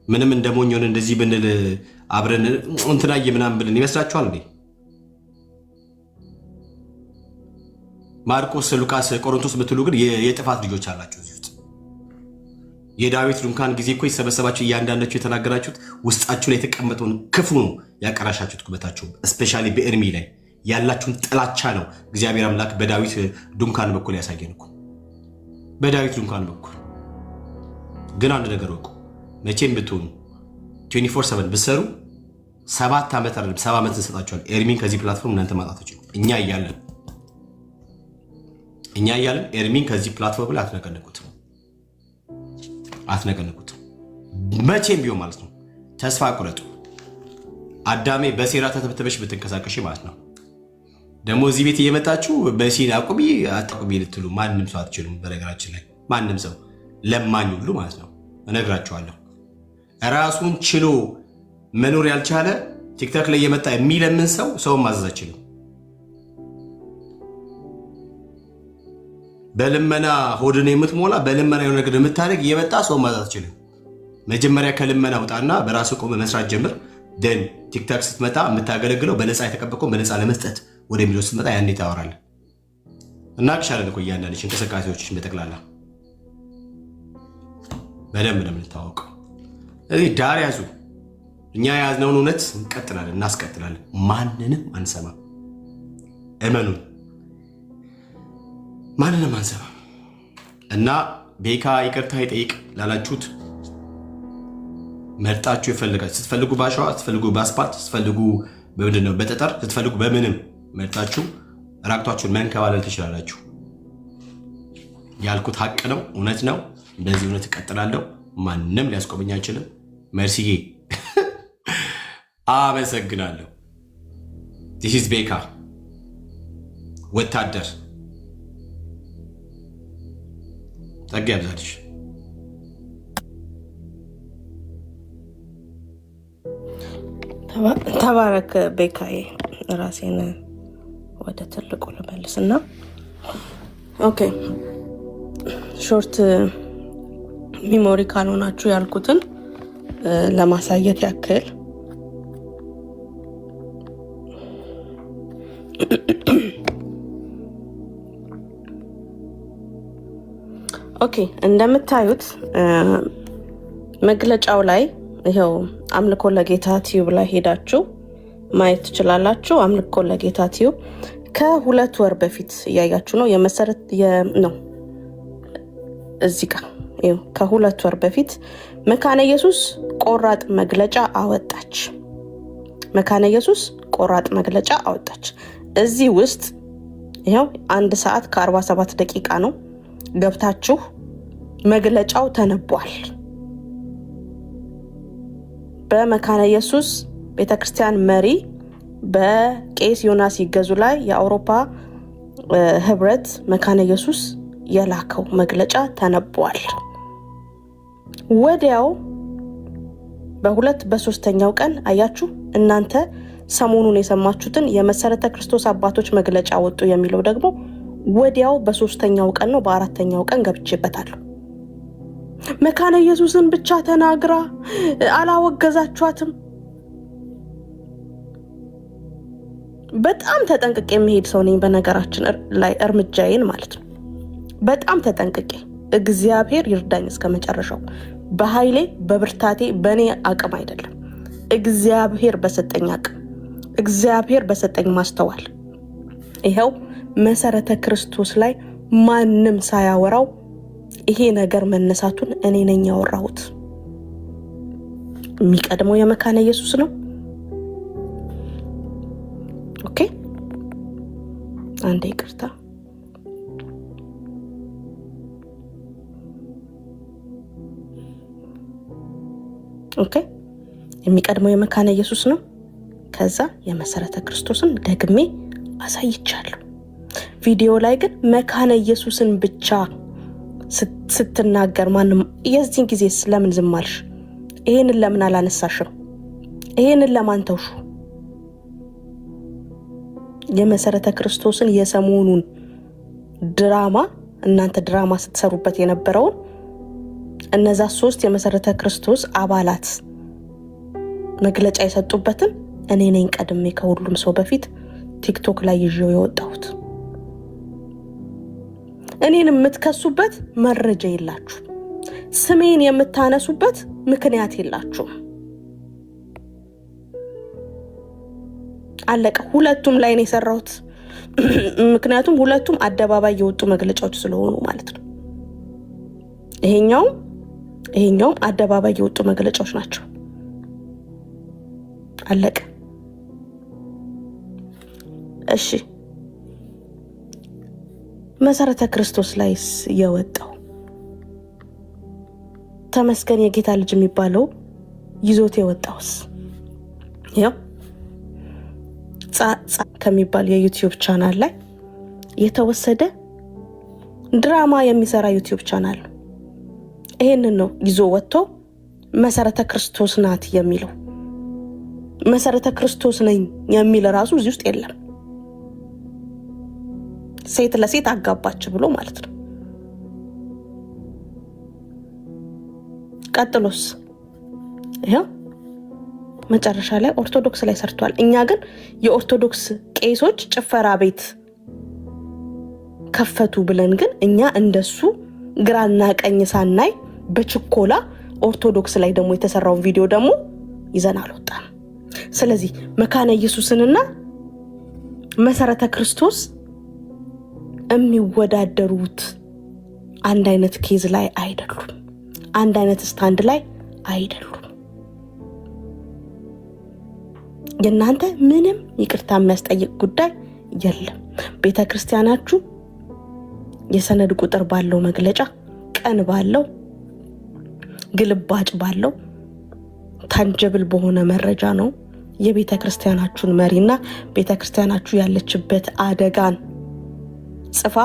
ምንም እንደሞኞን እንደዚህ ብንል አብረን እንትናየ ምናምን ብልን ይመስላችኋል እንዴ? ማርቆስ፣ ሉቃስ፣ ቆሮንቶስ ብትሉ ግን የጥፋት ልጆች አላችሁ እዚህ ውስጥ። የዳዊት ድንኳን ጊዜ እኮ የተሰበሰባችሁ እያንዳንዳችሁ የተናገራችሁት ውስጣችሁ ላይ የተቀመጠውን ክፉ ነው ያቀራሻችሁት። ኩበታችሁ ስፔሻሊ በኤርሚ ላይ ያላችሁን ጥላቻ ነው እግዚአብሔር አምላክ በዳዊት ድንኳን በኩል ያሳየን እኮ። በዳዊት ድንኳን በኩል ግን አንድ ነገር ወቁ፣ መቼም ብትሆኑ 24/7 ብትሰሩ 7 ዓመት አይደለም 7 ዓመት እንሰጣችኋለን። ኤርሚን ከዚህ ፕላትፎርም እናንተ ማጣታችሁ እኛ እያለን ኤርሚን ከዚህ ፕላትፎርም ላይ አትነቀንቁትም መቼም ቢሆን ማለት ነው። ተስፋ ቁረጡ። አዳሜ በሴራ ተተብተበሽ ብትንቀሳቀሽ ማለት ነው። ደግሞ እዚህ ቤት እየመጣችሁ በሲን አቁቢ ልትሉ ማንም ሰው አትችሉም። በነገራችን ላይ ማንም ሰው ለማኝ ሁሉ ማለት ነው እነግራችኋለሁ። ራሱን ችሎ መኖር ያልቻለ ቲክቶክ ላይ እየመጣ የሚለምን ሰው ማዘዝ አይችልም። በልመና ሆድን የምትሞላ በልመና የሆነ ነገር የምታደርግ እየመጣ ሰው ማዘዝ አትችልም። መጀመሪያ ከልመና ውጣና በራሱ ቆመ መስራት ጀምር። ደን ቲክቶክ ስትመጣ የምታገለግለው በነፃ የተቀበቀው በነፃ ለመስጠት ወደሚለው ስትመጣ ያኔ ታወራለህ። እናቅሻለን እኮ እያንዳንድሽ እንቅስቃሴዎችሽን በጠቅላላ በደንብ ነው የምንታወቀው። እዚህ ዳር ያዙ። እኛ የያዝነውን እውነት እንቀጥላለን፣ እናስቀጥላለን። ማንንም አንሰማም። እመኑን፣ ማንንም አንሰማም። እና ቤካ ይቅርታ ይጠይቅ ላላችሁት መርጣችሁ ይፈልጋችሁ። ስትፈልጉ ባሸዋ፣ ስትፈልጉ በአስፓልት፣ ስትፈልጉ በምንድነው በጠጠር፣ ስትፈልጉ በምንም መርጣችሁ ራቅቷችሁን መንከባለል ትችላላችሁ። ያልኩት ሀቅ ነው፣ እውነት ነው። እንደዚህ እውነት እቀጥላለሁ። ማንም ሊያስቆመኝ አይችልም። መርሲዬ አመሰግናለሁ። ዲስ ኢዝ ቤካ ወታደር ጸጋ ያብዛልሽ። ተባረክ ቤካዬ። ራሴን ወደ ትልቁ ልመልስና ኦኬ ሾርት ሚሞሪ ካልሆናችሁ ያልኩትን ለማሳየት ያክል ኦኬ እንደምታዩት መግለጫው ላይ ይሄው አምልኮ ለጌታ ቲዩብ ላይ ሄዳችሁ ማየት ትችላላችሁ። አምልኮ ለጌታ ቲዩብ ከ2 ወር በፊት እያያችሁ ነው። የመሰረት ነው እዚህ ጋር ይሄው ከ2 ወር በፊት መካነ ኢየሱስ ቆራጥ መግለጫ አወጣች። መካነ ኢየሱስ ቆራጥ መግለጫ አወጣች። እዚህ ውስጥ ይሄው 1 ሰዓት ከ47 ደቂቃ ነው። ገብታችሁ መግለጫው ተነቧል። በመካነ ኢየሱስ ቤተክርስቲያን መሪ በቄስ ዮናስ ይገዙ ላይ የአውሮፓ ህብረት መካነ ኢየሱስ የላከው መግለጫ ተነቧል። ወዲያው በ3ኛው ቀን አያችሁ እናንተ ሰሞኑን የሰማችሁትን የመሰረተ ክርስቶስ አባቶች መግለጫ ወጡ የሚለው ደግሞ ወዲያው በ3ኛው ቀን ነው። በ4ኛው ቀን ገብቼበታለሁ። መካነ ኢየሱስን ብቻ ተናግራ አላወገዛችኋትም። በጣም ተጠንቅቄ የሚሄድ ሰው ነኝ በነገራችን ላይ እርምጃዬን ማለት ነው። በጣም ተጠንቅቄ እግዚአብሔር ይርዳኝ እስከ መጨረሻው። በኃይሌ በብርታቴ በኔ አቅም አይደለም፣ እግዚአብሔር በሰጠኝ አቅም፣ እግዚአብሔር በሰጠኝ ማስተዋል ይሄው መሰረተ ክርስቶስ ላይ ማንም ሳያወራው ይሄ ነገር መነሳቱን እኔ ነኝ ያወራሁት። የሚቀድመው የመካነ ኢየሱስ ነው። ኦኬ አንዴ ይቅርታ። ኦኬ የሚቀድመው የመካነ ኢየሱስ ነው። ከዛ የመሰረተ ክርስቶስን ደግሜ አሳይቻለሁ። ቪዲዮ ላይ ግን መካነ ኢየሱስን ብቻ ስትናገር ማንም የዚህን ጊዜ ለምን ዝም አልሽ? ይሄንን ለምን አላነሳሽም? ይሄንን ለማን ተውሹ? የመሰረተ ክርስቶስን የሰሞኑን ድራማ እናንተ ድራማ ስትሰሩበት የነበረውን እነዛ 3 የመሰረተ ክርስቶስ አባላት መግለጫ የሰጡበትን እኔ ነኝ ቀድሜ ከሁሉም ሰው በፊት ቲክቶክ ላይ ይዤው የወጣሁት። እኔን የምትከሱበት መረጃ የላችሁ፣ ስሜን የምታነሱበት ምክንያት የላችሁ። አለቀ። ሁለቱም ላይ ነው የሰራሁት። ምክንያቱም ሁለቱም አደባባይ የወጡ መግለጫዎች ስለሆኑ ማለት ነው። ይሄኛውም አደባባይ የወጡ መግለጫዎች ናቸው። አለቀ። እሺ መሰረተ ክርስቶስ ላይስ የወጣው ተመስገን የጌታ ልጅ የሚባለው ይዞት የወጣውስ ያው ከሚባል የዩቲዩብ ቻናል ላይ የተወሰደ ድራማ የሚሰራ ዩቲዩብ ቻናል ነው። ይሄንን ነው ይዞ ወጥቶ መሰረተ ክርስቶስ ናት የሚለው። መሰረተ ክርስቶስ ነኝ የሚል ራሱ እዚህ ውስጥ የለም። ሴት ለሴት አጋባች ብሎ ማለት ነው። ቀጥሎስ ይሄው መጨረሻ ላይ ኦርቶዶክስ ላይ ሰርቷል። እኛ ግን የኦርቶዶክስ ቄሶች ጭፈራ ቤት ከፈቱ ብለን ግን እኛ እንደሱ ግራና ቀኝ ሳናይ በችኮላ ኦርቶዶክስ ላይ ደግሞ የተሰራውን ቪዲዮ ደግሞ ይዘን አልወጣም። ስለዚህ መካነ ኢየሱስንና መሰረተ ክርስቶስ የሚወዳደሩት አንድ አይነት ኬዝ ላይ አይደሉም። አንድ አይነት ስታንድ ላይ አይደሉም። የእናንተ ምንም ይቅርታ የሚያስጠይቅ ጉዳይ የለም። ቤተክርስቲያናችሁ የሰነድ ቁጥር ባለው መግለጫ፣ ቀን ባለው ግልባጭ ባለው ታንጀብል በሆነ መረጃ ነው የቤተክርስቲያናችሁን መሪና ቤተክርስቲያናችሁ ያለችበት አደጋን ጽፋ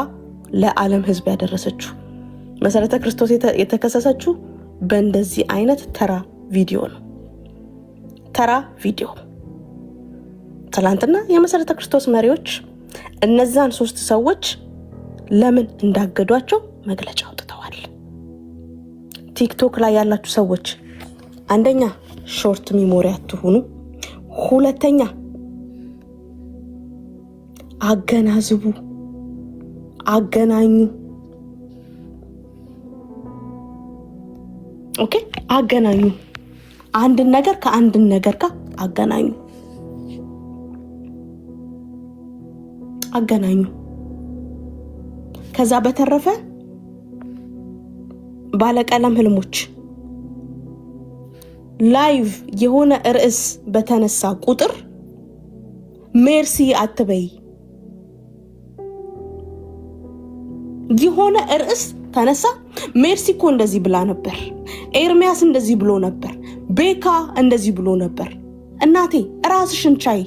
ለዓለም ሕዝብ ያደረሰችው። መሰረተ ክርስቶስ የተከሰሰችው በእንደዚህ አይነት ተራ ቪዲዮ ነው። ተራ ቪዲዮ። ትላንትና የመሰረተ ክርስቶስ መሪዎች እነዛን 3 ሰዎች ለምን እንዳገዷቸው መግለጫ አውጥተዋል። ቲክቶክ ላይ ያላችሁ ሰዎች አንደኛ ሾርት ሚሞሪ አትሁኑ፣ ሁለተኛ አገናዝቡ፣ አገናኙ። ኦኬ፣ አገናኙ። አንድን ነገር ከአንድን ነገር ጋር አገናኙ፣ አገናኙ። ከዛ በተረፈ ባለቀለም ህልሞች ላይቭ የሆነ ርዕስ በተነሳ ቁጥር ሜርሲ አትበይ። የሆነ ርዕስ ተነሳ፣ ሜርሲ እኮ እንደዚህ ብላ ነበር፣ ኤርሚያስ እንደዚህ ብሎ ነበር፣ ቤካ እንደዚህ ብሎ ነበር። እናቴ ራስሽን ቻይ፣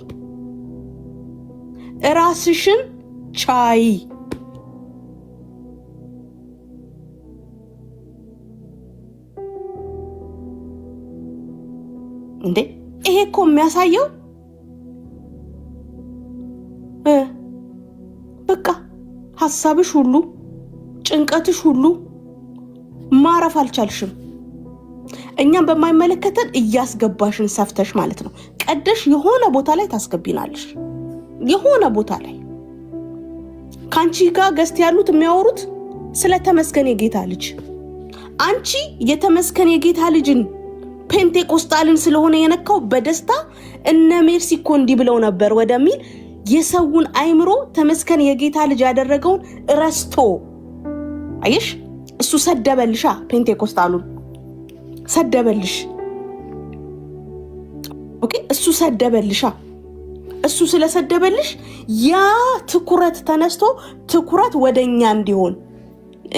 ራስሽን ቻይ። እንዴ ይሄ እኮ የሚያሳየው በቃ ሐሳብሽ ሁሉ ጭንቀትሽ ሁሉ ማረፍ አልቻልሽም። እኛም በማይመለከተን እያስገባሽን ሰፍተሽ ማለት ነው። ቀደሽ የሆነ ቦታ ላይ ታስገቢናለሽ። የሆነ ቦታ ላይ ካንቺ ጋር ገስት ያሉት የሚያወሩት ስለ ተመስገን የጌታ ልጅ፣ አንቺ የተመስገን የጌታ ልጅን ፔንቴኮስታልን ስለሆነ የነካው በደስታ እነ ሜርሲ እኮ እንዲህ ብለው ነበር ወደሚል የሰውን አይምሮ ተመስገን የጌታ ልጅ ያደረገውን ረስቶ አይሽ እሱ ሰደበልሻ። ፔንቴኮስታሉን ሰደበልሽ። ኦኬ፣ እሱ ሰደበልሻ። እሱ ስለሰደበልሽ ያ ትኩረት ተነስቶ ትኩረት ወደኛ እንዲሆን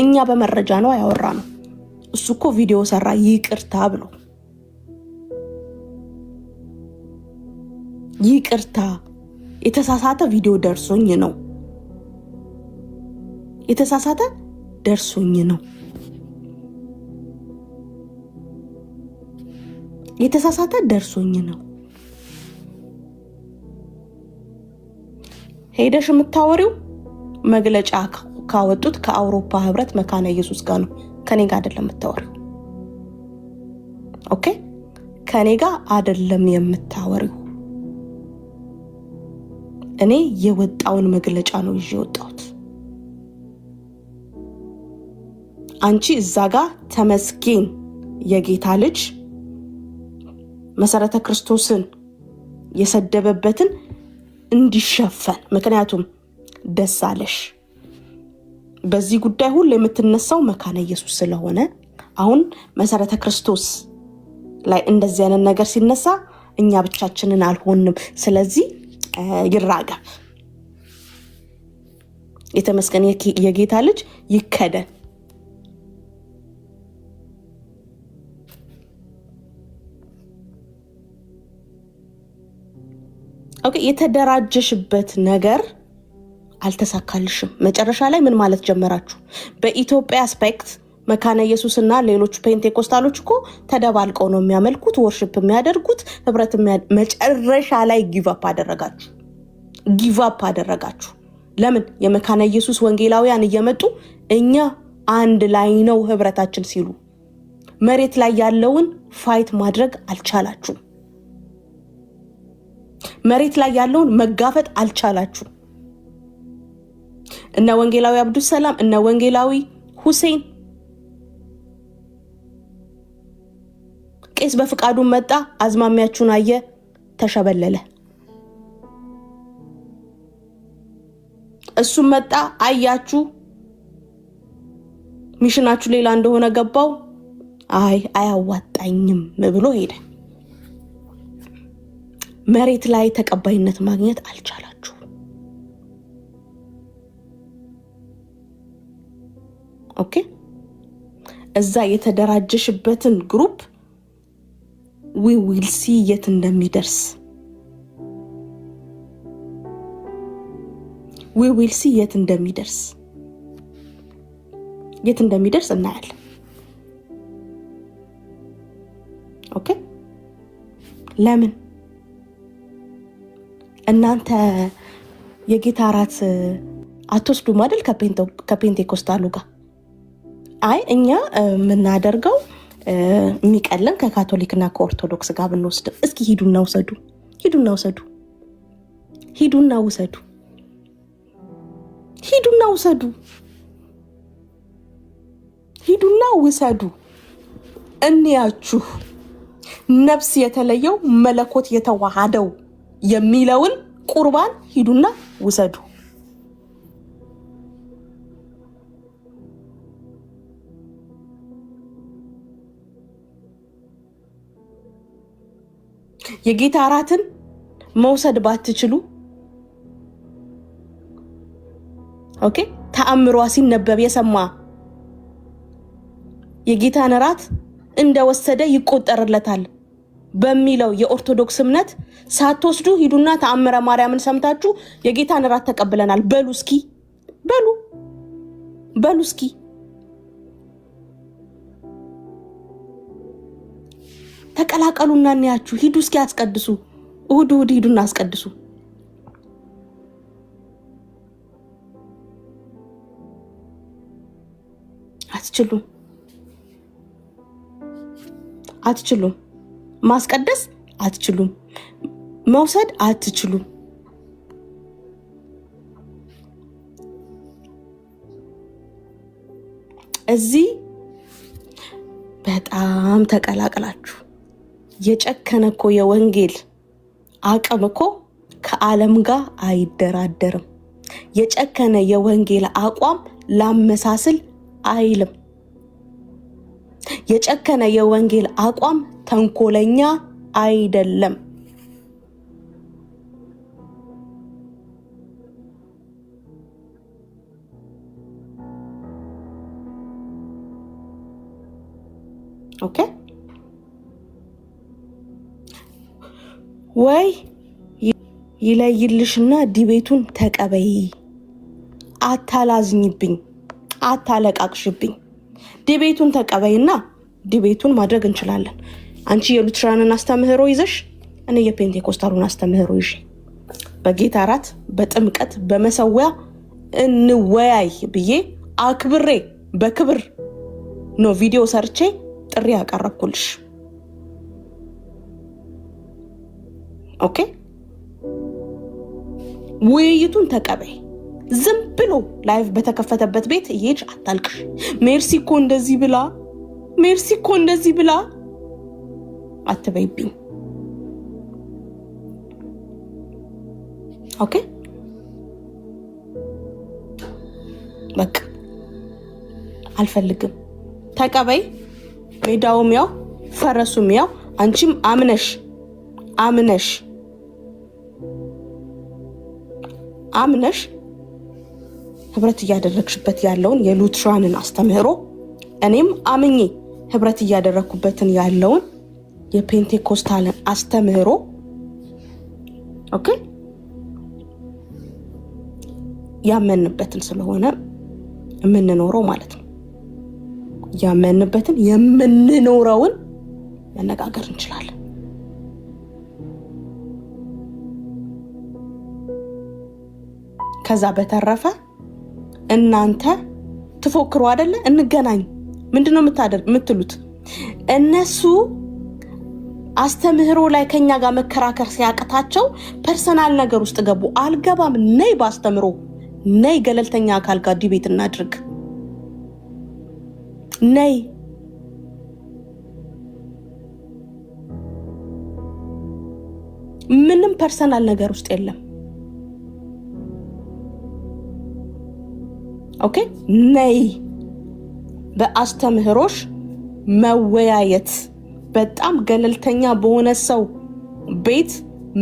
እኛ በመረጃ ነው ያወራ ነው። እሱ እኮ ቪዲዮ ሰራ ይቅርታ ብሎ ይቅርታ የተሳሳተ ቪዲዮ ደርሶኝ ነው፣ የተሳሳተ ደርሶኝ ነው፣ የተሳሳተ ደርሶኝ ነው። ሄደሽ የምታወሪው መግለጫ ካወጡት ከአውሮፓ ህብረት መካነ ኢየሱስ ጋር ነው። ከኔ ጋር አይደለም የምታወሪው። ኦኬ ከኔ ጋር አይደለም የምታወሪው። እኔ የወጣውን መግለጫ ነው ይዤ ወጣሁት። አንቺ እዛ ጋር ተመስገን የጌታ ልጅ መሰረተ ክርስቶስን የሰደበበትን እንዲሸፈን፣ ምክንያቱም ደስ አለሽ በዚህ ጉዳይ ሁሉ የምትነሳው መካነ ኢየሱስ ስለሆነ አሁን መሰረተ ክርስቶስ ላይ እንደዚህ አይነት ነገር ሲነሳ እኛ ብቻችንን አልሆንም። ስለዚህ ይራገብ፣ የተመስገን የጌታ ልጅ ይከደን። ኦኬ የተደራጀሽበት ነገር አልተሳካልሽም። መጨረሻ ላይ ምን ማለት ጀመራችሁ? በኢትዮጵያ አስፔክት መካነ ኢየሱስና ሌሎች ፔንቴኮስታሎች እኮ ተደባልቀው ነው የሚያመልኩት፣ ወርሺፕ የሚያደርጉት፣ ህብረት መጨረሻ ላይ ጊቭአፕ አደረጋችሁ። ለምን? የመካነ ኢየሱስ ወንጌላውያን እየመጡ እኛ አንድ ላይ ነው ህብረታችን ሲሉ መሬት ላይ ያለውን ፋይት ማድረግ አልቻላችሁ። መሬት ላይ ያለውን መጋፈጥ አልቻላችሁ። እነ ወንጌላዊ አብዱል ሰላም እነ ወንጌላዊ ሁሴን ቄስ በፍቃዱ መጣ፣ አዝማሚያችሁን አየ፣ ተሸበለለ። እሱም መጣ፣ አያችሁ፣ ሚሽናችሁ ሌላ እንደሆነ ገባው። አያዋጣኝም ብሎ ሄደ። መሬት ላይ ተቀባይነት ማግኘት አልቻላችሁ። ኦኬ እዛ የተደራጀሽበትን ግሩፕ we will see የት እንደሚደርስ እናያለን። ኦኬ ለምን እናንተ የጌታ ራት አትወስዱም አይደል? ከፔንቴኮስታሉ ጋር እኛ የምናደርገው የሚቀለን ከካቶሊክና ከኦርቶዶክስ ጋር ብንወስድ፣ እስኪ ሂዱና ውሰዱ እንያችሁ ነፍስ የተለየው መለኮት የተዋሃደው የሚለውን ቁርባን ሂዱና ውሰዱ። የጌታ ራትን መውሰድ ባትችሉ ኦኬ ተአምሯ ሲነበብ የሰማ የጌታን ራት እንደወሰደ ይቆጠርለታል በሚለው የኦርቶዶክስ እምነት ሳትወስዱ ሂዱና ተአምረ ማርያምን ሰምታችሁ የጌታን ራት ተቀብለናል በሉ እስኪ ተቀላቀሉና እንያችሁ። ሂዱ እስኪ አስቀድሱ። እሁድ ሂዱና አስቀድሱ። አትችሉም። ማስቀደስ አትችሉም። መውሰድ አትችሉም። እዚህ በጣም ተቀላቅላችሁ የጨከነ እኮ የወንጌል አቅም እኮ ከዓለም ጋር አይደራደርም። የጨከነ የወንጌል አቋም ላመሳስል አይልም። የጨከነ የወንጌል አቋም ተንኮለኛ አይደለም። ኦኬ ወይ ይለይልሽና ዲቤቱን ተቀበይ። አታላዝኝብኝ፣ አታለቃቅሽብኝ። ዲቤቱን ተቀበይና ዲቤቱን ማድረግ እንችላለን። አንቺ የሉትራንን አስተምህሮ ይዘሽ እኔ የፔንቴኮስታሉን አስተምህሮ ይዤ በጌታ እራት በጥምቀት በመሰዊያ እንወያይ ብዬ አክብሬ በክብር ነው ቪዲዮ ሰርቼ ጥሪ ያቀረብኩልሽ። ኦኬ ውይይቱን ተቀበይ። ዝም ብሎ ላይቭ በተከፈተበት ቤት እየሄድሽ አታልቅሽ። ሜርሲኮ እንደዚህ ብላ ሜርሲኮ እንደዚህ ብላ አትበይብኝ። ኦኬ በቃ አልፈልግም። ተቀበይ። ሜዳውም ያው ፈረሱም ያው አንቺም አምነሽ ህብረት እያደረግሽበት ያለውን የሉትራንን አስተምህሮ እኔም አምኜ ህብረት እያደረግኩበትን ያለውን የፔንቴኮስታልን አስተምህሮ ኦኬ ያመንበትን ስለሆነ የምንኖረው ማለት ነው። ያመንበትን የምንኖረውን መነጋገር እንችላለን። ከዛ በተረፈ እናንተ ትፎክሩ አይደለ? እንገናኝ ምንድነው የምትሉት? እነሱ አስተምህሮ ላይ ከኛ ጋር መከራከር ሲያቅታቸው ፐርሰናል ነገር ውስጥ ገቡ። አልገባም። ነይ ባስተምሮ ነይ ገለልተኛ አካል ጋር ዲቤት እናድርግ። ነይ ምንም ፐርሰናል ነገር ውስጥ የለም። ኦኬ ነይ በአስተምህሮሽ መወያየት በጣም ገለልተኛ በሆነ ሰው ቤት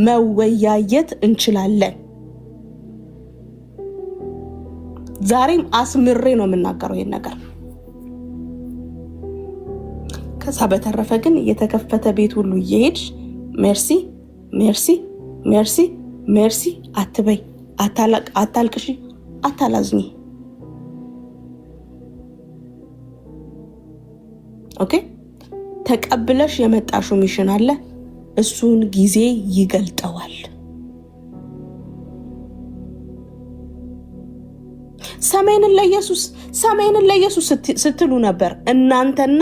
መወያየት እንችላለን። ዛሬም አስምሬ ነው የምናገረው ይሄን ነገር። ከዛ በተረፈ ግን የተከፈተ ቤት ሁሉ እየሄድሽ ሜርሲ ሜርሲ ሜርሲ ሜርሲ አትበይ፣ አታልቅሺ፣ አታላዝኝ። ኦኬ ተቀብለሽ የመጣሽው ሚሽን አለ፣ እሱን ጊዜ ይገልጠዋል። ሰሜንን ለኢየሱስ ስትሉ ነበር እናንተና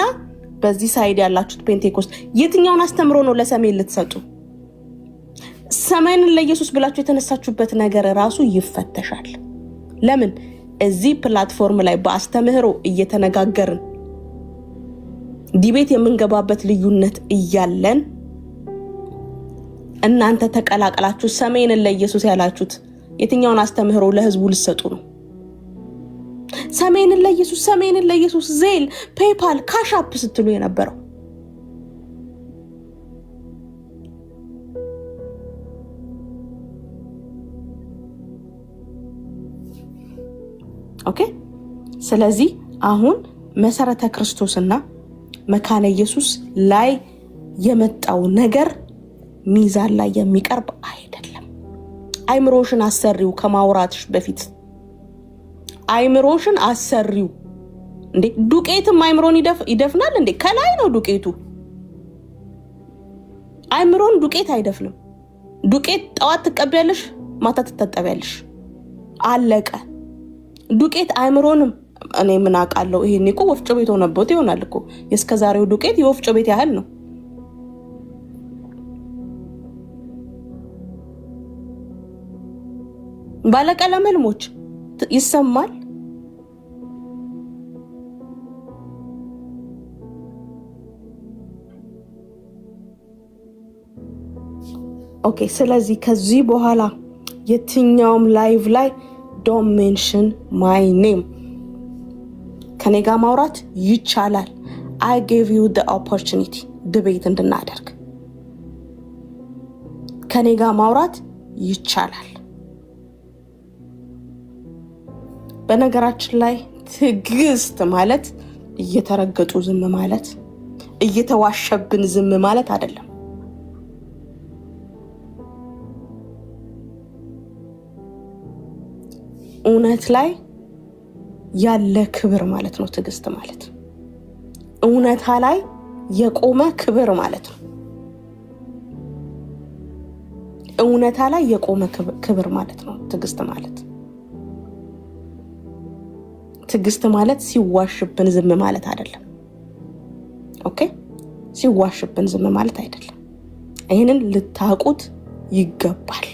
በዚህ ሳይድ ያላችሁት ፔንቴኮስት። የትኛውን አስተምሮ ነው ለሰሜን ልትሰጡ? ሰሜንን ለኢየሱስ ብላችሁ የተነሳችሁበት ነገር ራሱ ይፈተሻል። ለምን እዚህ ፕላትፎርም ላይ በአስተምህሮ እየተነጋገርን ዲቤት የምንገባበት ልዩነት እያለን እናንተ ተቀላቀላችሁ ሰሜንን ለኢየሱስ ያላችሁት የትኛውን አስተምህሮ ለህዝቡ ልትሰጡ ነው? ሰሜንን ለኢየሱስ ዜል፣ ፔፓል፣ ካሻፕ ስትሉ የነበረው ኦኬ። ስለዚህ አሁን መሰረተ ክርስቶስና መካነ ኢየሱስ ላይ የመጣው ነገር ሚዛን ላይ የሚቀርብ አይደለም። አይምሮሽን አሰሪው ከማውራትሽ በፊት አይምሮሽን አሰሪው። እንዴ ዱቄትም አይምሮን ይደፍናል እንዴ? ከላይ ነው ዱቄቱ። አይምሮን ዱቄት አይደፍንም። ዱቄት ጠዋት ትቀበያለሽ፣ ማታ ትታጠቢያለሽ፣ አለቀ። ዱቄት አይምሮንም እኔ ምን አውቃለሁ? ይሄኔ እኮ ወፍጮ ቤት ሆነበት ይሆናል እኮ። የስከዛሬው ዱቄት የወፍጮ ቤት ያህል ነው። ባለቀለም ህልሞች ይሰማል። ኦኬ። ስለዚህ ከዚህ በኋላ የትኛውም ላይቭ ላይ ዶንት ሜንሽን ማይ ኔም። ከኔ ጋር ማውራት ይቻላል። I gave you the opportunity debate እንድናደርግ። ከኔ ጋር ማውራት ይቻላል። በነገራችን ላይ ትዕግስት ማለት እየተረገጡ ዝም ማለት፣ እየተዋሸብን ዝም ማለት አይደለም። እውነት ላይ ያለ ክብር ማለት ነው ትዕግስት ማለት። እውነታ ላይ የቆመ ክብር ማለት ነው። እውነታ ላይ የቆመ ክብር ማለት ነው ትዕግስት ማለት። ትዕግስት ማለት ሲዋሽብን ዝም ማለት አይደለም። ኦኬ፣ ሲዋሽብን ዝም ማለት አይደለም። ይሄንን ልታቁት ይገባል።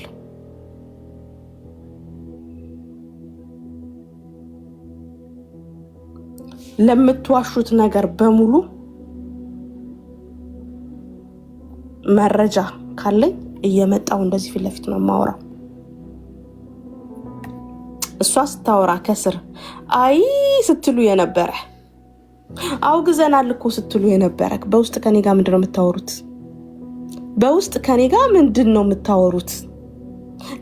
ለምትዋሹት ነገር በሙሉ መረጃ ካለኝ እየመጣው እንደዚህ ፊት ለፊት ነው የማወራው። እሷ ስታወራ ከስር አይ ስትሉ የነበረ አውግዘናል እኮ ስትሉ የነበረ በውስጥ ከኔ ጋር ምንድነው የምታወሩት? በውስጥ ከኔ ጋር ምንድነው የምታወሩት?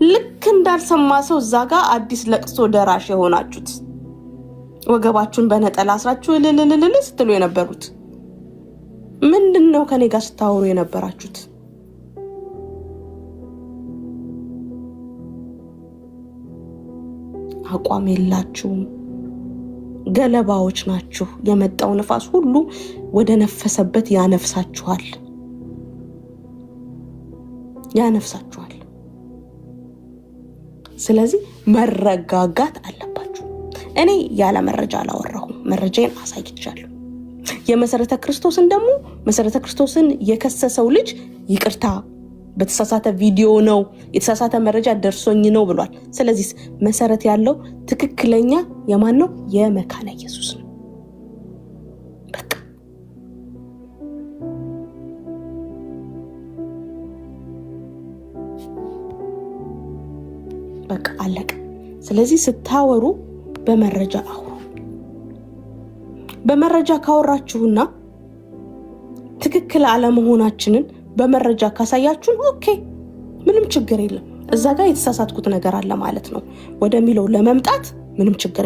ልክ እንዳልሰማ ሰው እዛ ጋር አዲስ ለቅሶ ደራሽ የሆናችሁት ወገባችሁን በነጠላ አስራችሁ ልልልልል ስትሉ የነበሩት ምንድነው ከኔ ጋር ስታወሩ የነበራችሁት? አቋም የላችሁም፣ ገለባዎች ናችሁ። የመጣው ነፋስ ሁሉ ወደ ነፈሰበት ያነፍሳችኋል። ስለዚህ መረጋጋት አለባችሁ። እኔ ያለ መረጃ አላወራሁም፣ መረጃዬን አሳይቻለሁ። የመሰረተ ክርስቶስን የከሰሰው ልጅ ይቅርታ በተሳሳተ ቪዲዮ ነው የተሳሳተ መረጃ ደርሶኝ ነው ብሏል። ስለዚህ መሰረት ያለው ትክክለኛ የማን ነው? የመካነ ኢየሱስ ነው። በቃ አለቀ። ስለዚህ ስታወሩ በመረጃ አውሩ። በመረጃ ካወራችሁና ትክክል አለመሆናችንን በመረጃ ካሳያችሁን ኦኬ፣ ምንም ችግር የለም። እዛ ጋር የተሳሳትኩት ነገር አለ ማለት ነው ወደሚለው ለመምጣት ምንም ችግር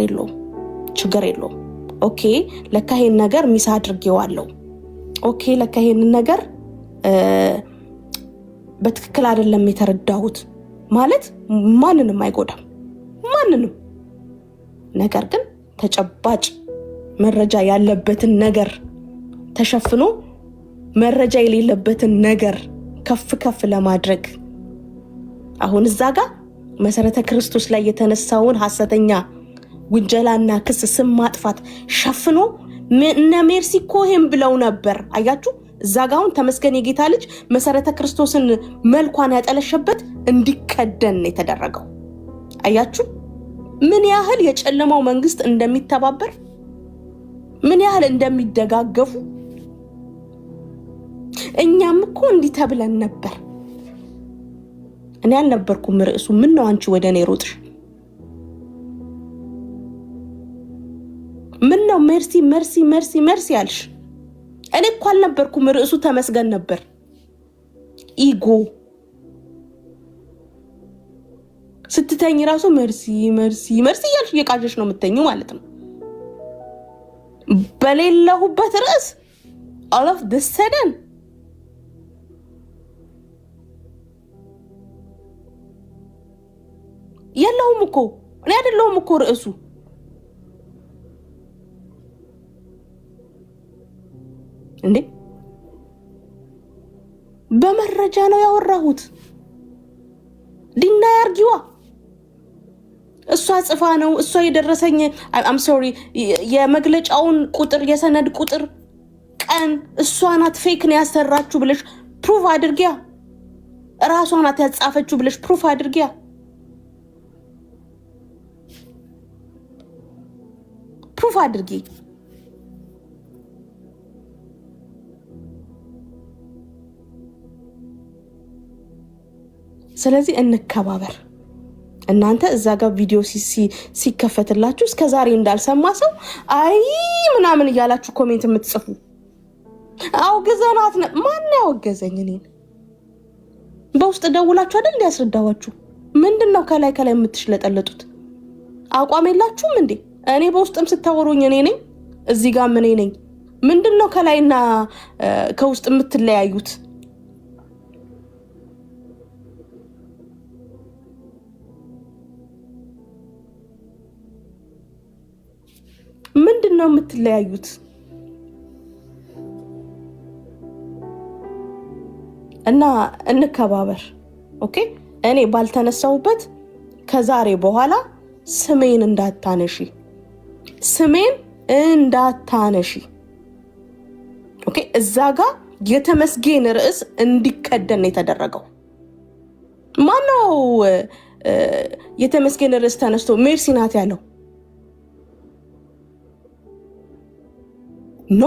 የለውም። ኦኬ፣ ለካ ይሄን ነገር ሚስ አድርጌዋለሁ። ኦኬ፣ ለካ ይሄን ነገር በትክክል አይደለም የተረዳሁት ማለት ማንንም አይጎዳም፣ ማንንም። ነገር ግን ተጨባጭ መረጃ ያለበትን ነገር ተሸፍኖ መረጃ የሌለበትን ነገር ከፍ ለማድረግ አሁን እዛ ጋር መሰረተ ክርስቶስ ላይ የተነሳውን ሐሰተኛ ውንጀላና ክስ ስም ማጥፋት ሸፍኖ እነ ሜርሲ እኮ ይሄን ብለው ነበር። አያችሁ፣ እዛ ጋር አሁን ተመስገን የጌታ ልጅ መሰረተ ክርስቶስን መልኳን ያጠለሸበት እንዲከደን የተደረገው። አያችሁ ምን ያህል የጨለማው መንግስት እንደሚተባበር፣ ምን ያህል እንደሚደጋገፉ። እኛም እኮ እንዲህ ተብለን ነበር። እኔ አልነበርኩም ርዕሱ። ምን ነው አንቺ ወደ እኔ ሮጥሽ? ምን ነው መርሲ አልሽ? እኔ እኮ አልነበርኩም ርዕሱ። ተመስገን ነበር። ኢጎ ስትተኝ ራሱ መርሲ እያልሽ እየቃዠሽ ነው የምተኙ ማለት ነው። በሌለሁበት ርዕስ all of the sudden የለውም እኮ እኔ አይደለሁም እኮ ርዕሱ። እንዴ በመረጃ ነው ያወራሁት። ዲና ያርጊዋ። እሷ ጽፋ ነው እሷ የደረሰኝ I'm sorry የመግለጫውን ቁጥር የሰነድ ቁጥር ቀን እሷ ናት ፌክ ነው ያሰራችሁ ብለሽ ፕሩፍ አድርጊያ። ራሷ ናት ያጻፈችው ብለሽ ፕሩፍ አድርጊያ። ፕሩፍ አድርጊ። ስለዚህ እንከባበር። እናንተ እዛ ጋር ቪዲዮ ሲከፈትላችሁ እስከዛሬ እንዳልሰማ ሰው አይ ምናምን እያላችሁ ኮሜንት የምትጽፉ አውግዘናት ነው። ማን ያወገዘኝ? እኔን በውስጥ ደውላችሁ አይደል እንዲያስረዳዋችሁ? ምንድነው ከላይ የምትሽለጠለጡት? አቋም የላችሁም እንዴ? እኔ በውስጥም ስታወሩኝ እኔ ነኝ፣ እዚህ ጋር ምን ነኝ? ምንድነው ከላይና ከውስጥ የምትለያዩት? ምንድነው የምትለያዩት? እና እንከባበር። ኦኬ እኔ ባልተነሳውበት ከዛሬ በኋላ ስሜን እንዳታነሺ። ኦኬ እዛ ጋር የተመስገን ርዕስ እንዲከደን ነው የተደረገው። ማነው የተመስገን ርዕስ ተነስቶ ሜርሲ ናት ያለው? ኖ